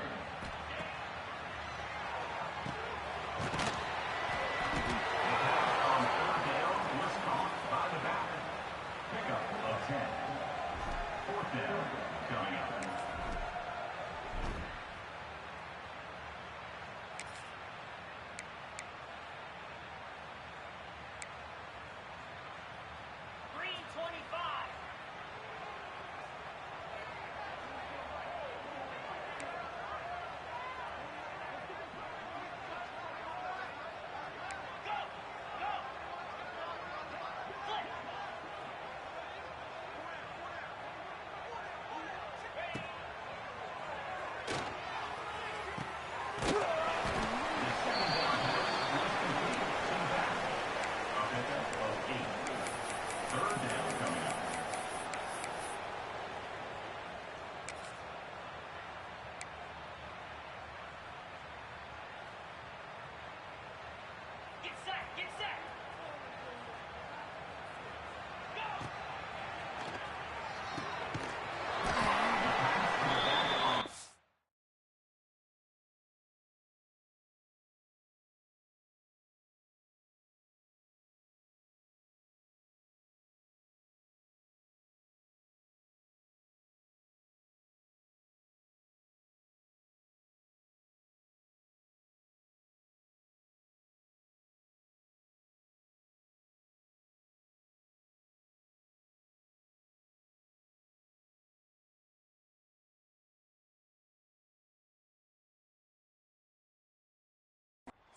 The pass on 3rd down was caught by the back. Pickup of 10. 4th down coming up. Green 25. Go! Go! Flip! A pickup of 8. 3rd down coming up. Get set! Get set! Go!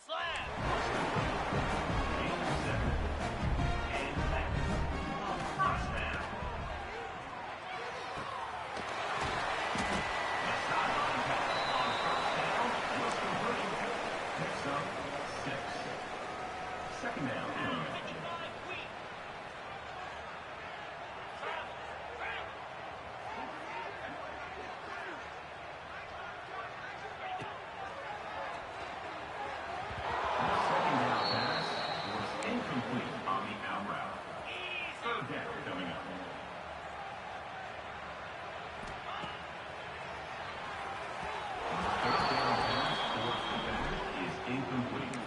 Slam! Second down. 55 weak. Travel! Travel! The second down pass was incomplete on the out route. 3rd down coming up. Third down pass towards the back is incomplete.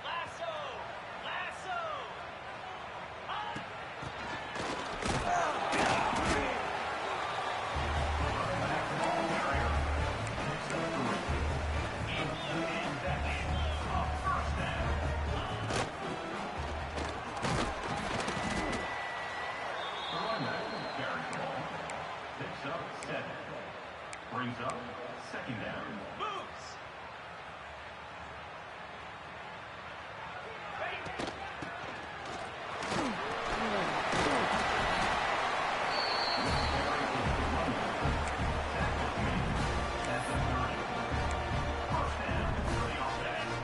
Lasso! Lasso! Picks up 7. Brings up 2nd down. Moves! Ready! First down for the offense.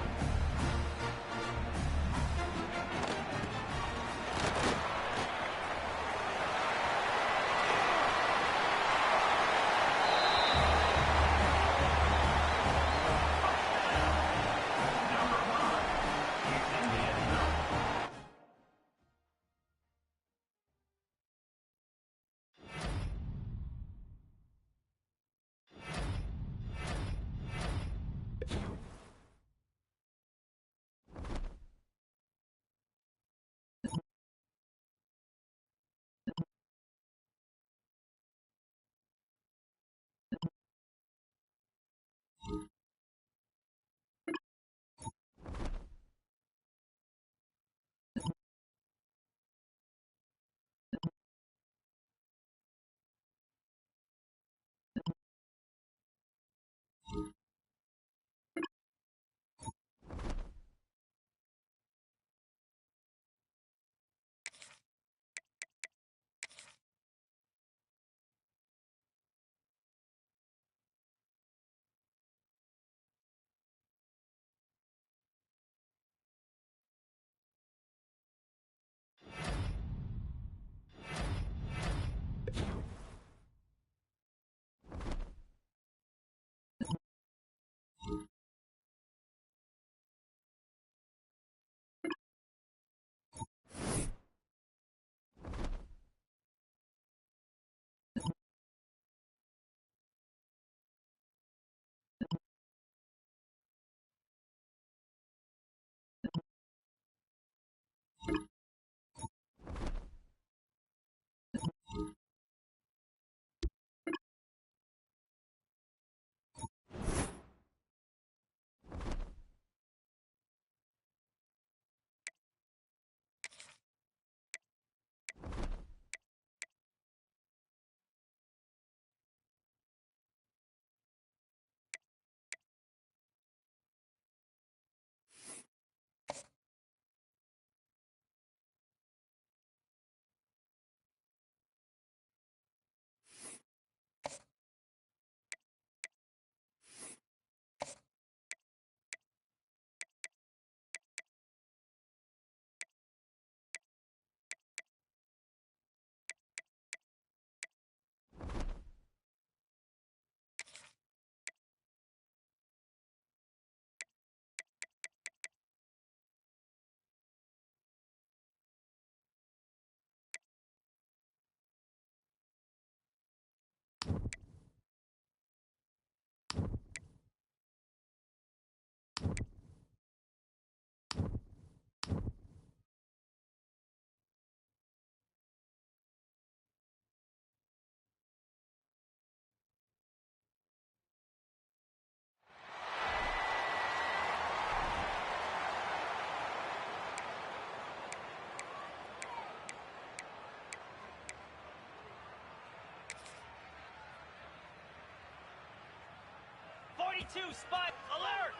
22 spot alert.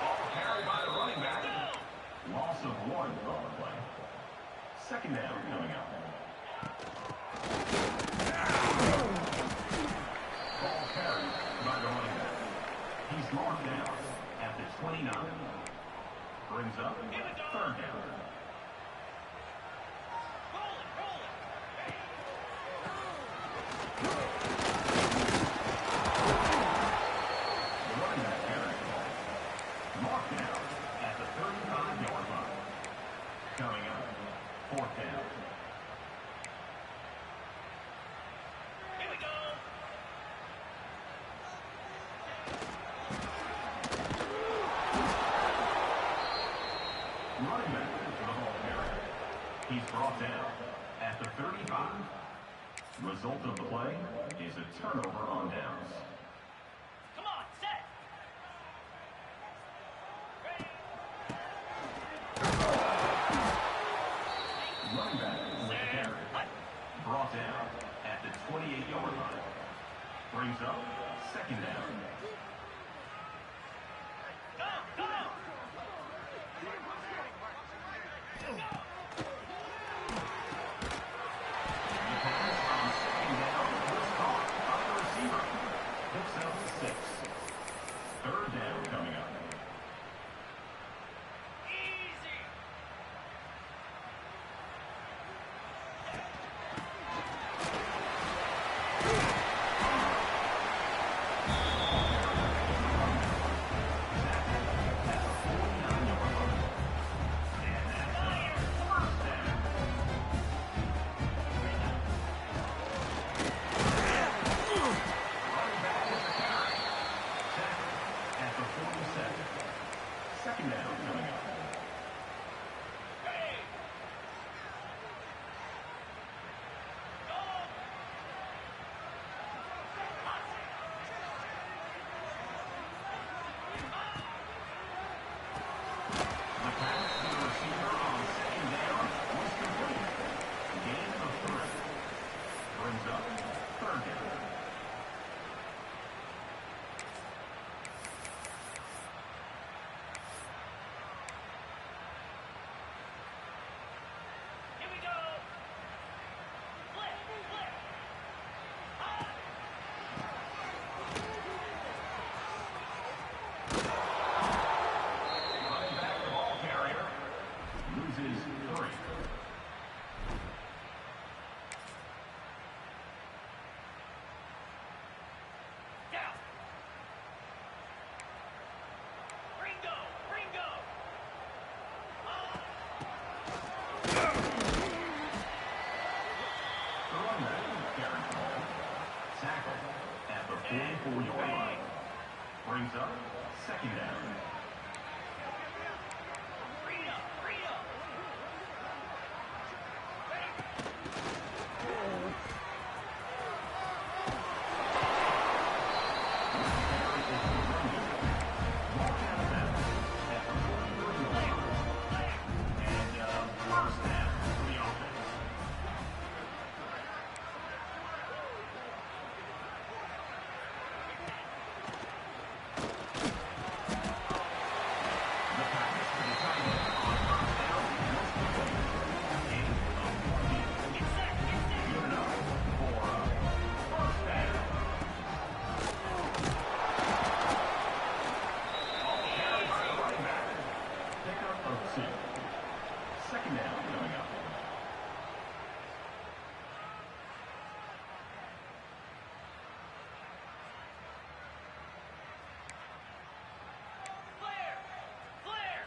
Ball carried by the running back. Loss of 1 on the play. Second down coming up. Ball carried by the running back. He's marked down at the 29. Brings up third down. Roll it, roll it. The running back carries the ball. Marked down at the 35-yard line. Coming up, fourth down. Here we go. Running back for the ball carrier. He's brought down at the 35. Result of the play is a turnover on downs. Come on, set. Ready. Running back with the carry. Brought down at the 28-yard line. Brings up second down. Go, go. The pass on second down was caught by the receiver. Picks up 6. Third down coming up. Easy. At the 47. Second down coming up. Ready. Go. The pass to the receiver on second down was complete. Gain of 3. Brings up third down. Here we go. Flip, flip. Running back the ball carrier. Loses 3. Down. Ringo, Ringo. The running back carries the ball. Tackled at the 44-yard line. Brings up second down. Rito, Rito. First down for the offense. The pass to the tight end on first down was complete. Gain of 14. Get set, get set. Good enough for first down. All carried by the running back. Pickup of 2. Second down coming up. Flare, flare.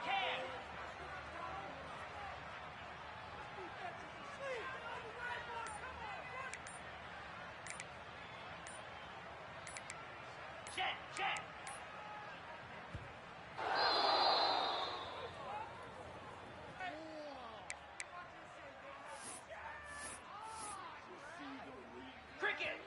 Can. Check. Cricket.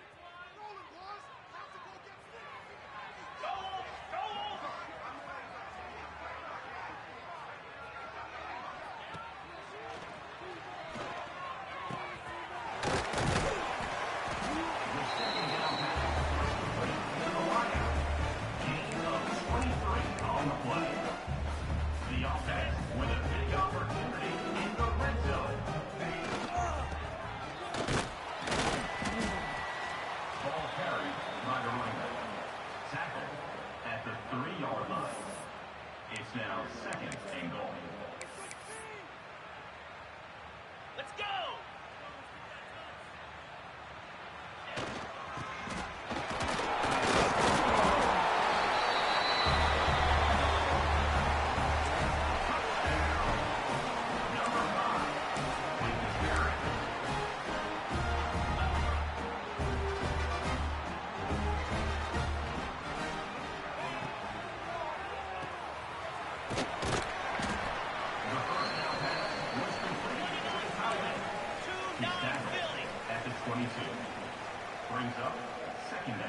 Second down.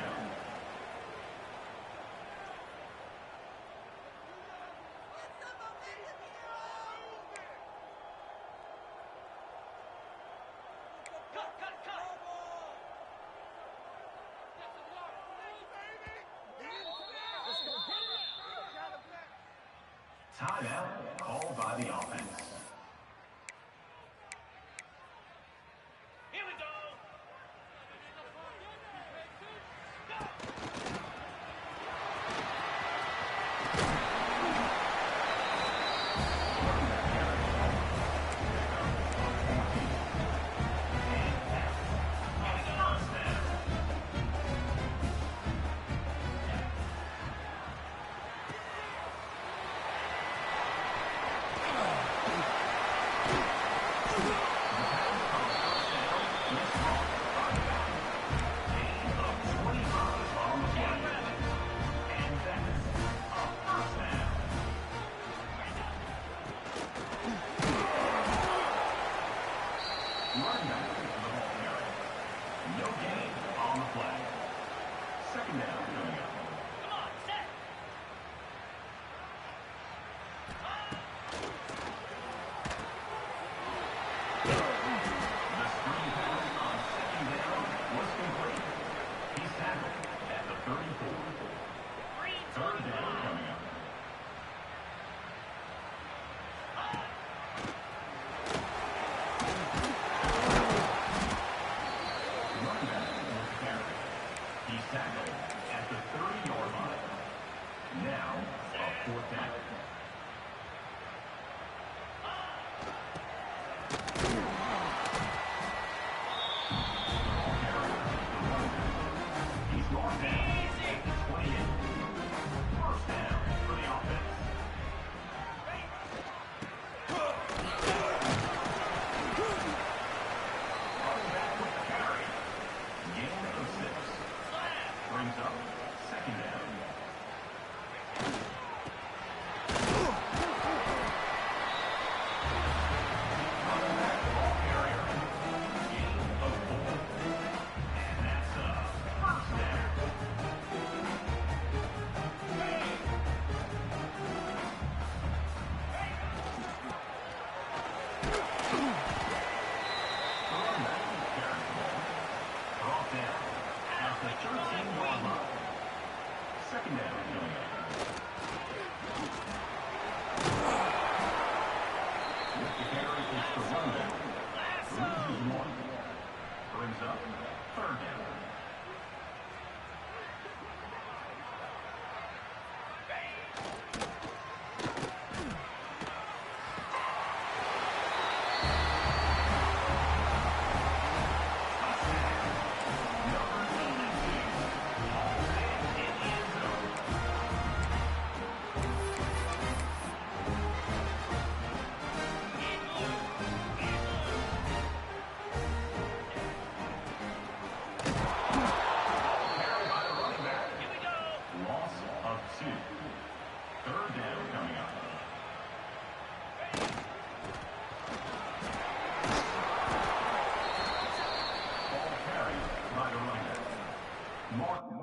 Timeout called by the offense. Here we go. Running back with the ball carry. No gain on the play. Second down coming up. Come on, set. The screen pass on second down was complete. He's tackled at the 34. Third down coming up. Running back with the carry. He's tackled at the 30-yard line. Now, a fourth down. He's gone down at the 28. First down for the offense. Running back with the carry. Gain of 6. Brings up second down. Running back ball carrier. Gain of 4. And that's a first down. Running back carrying the ball. Brought down at the 13-yard line. Second down coming up. With the carry, it's the runback. Loses 1. Brings up third down. Carry by the running back. Here we go. Loss of 2. Third down coming up. Ball carried by the running back. Martin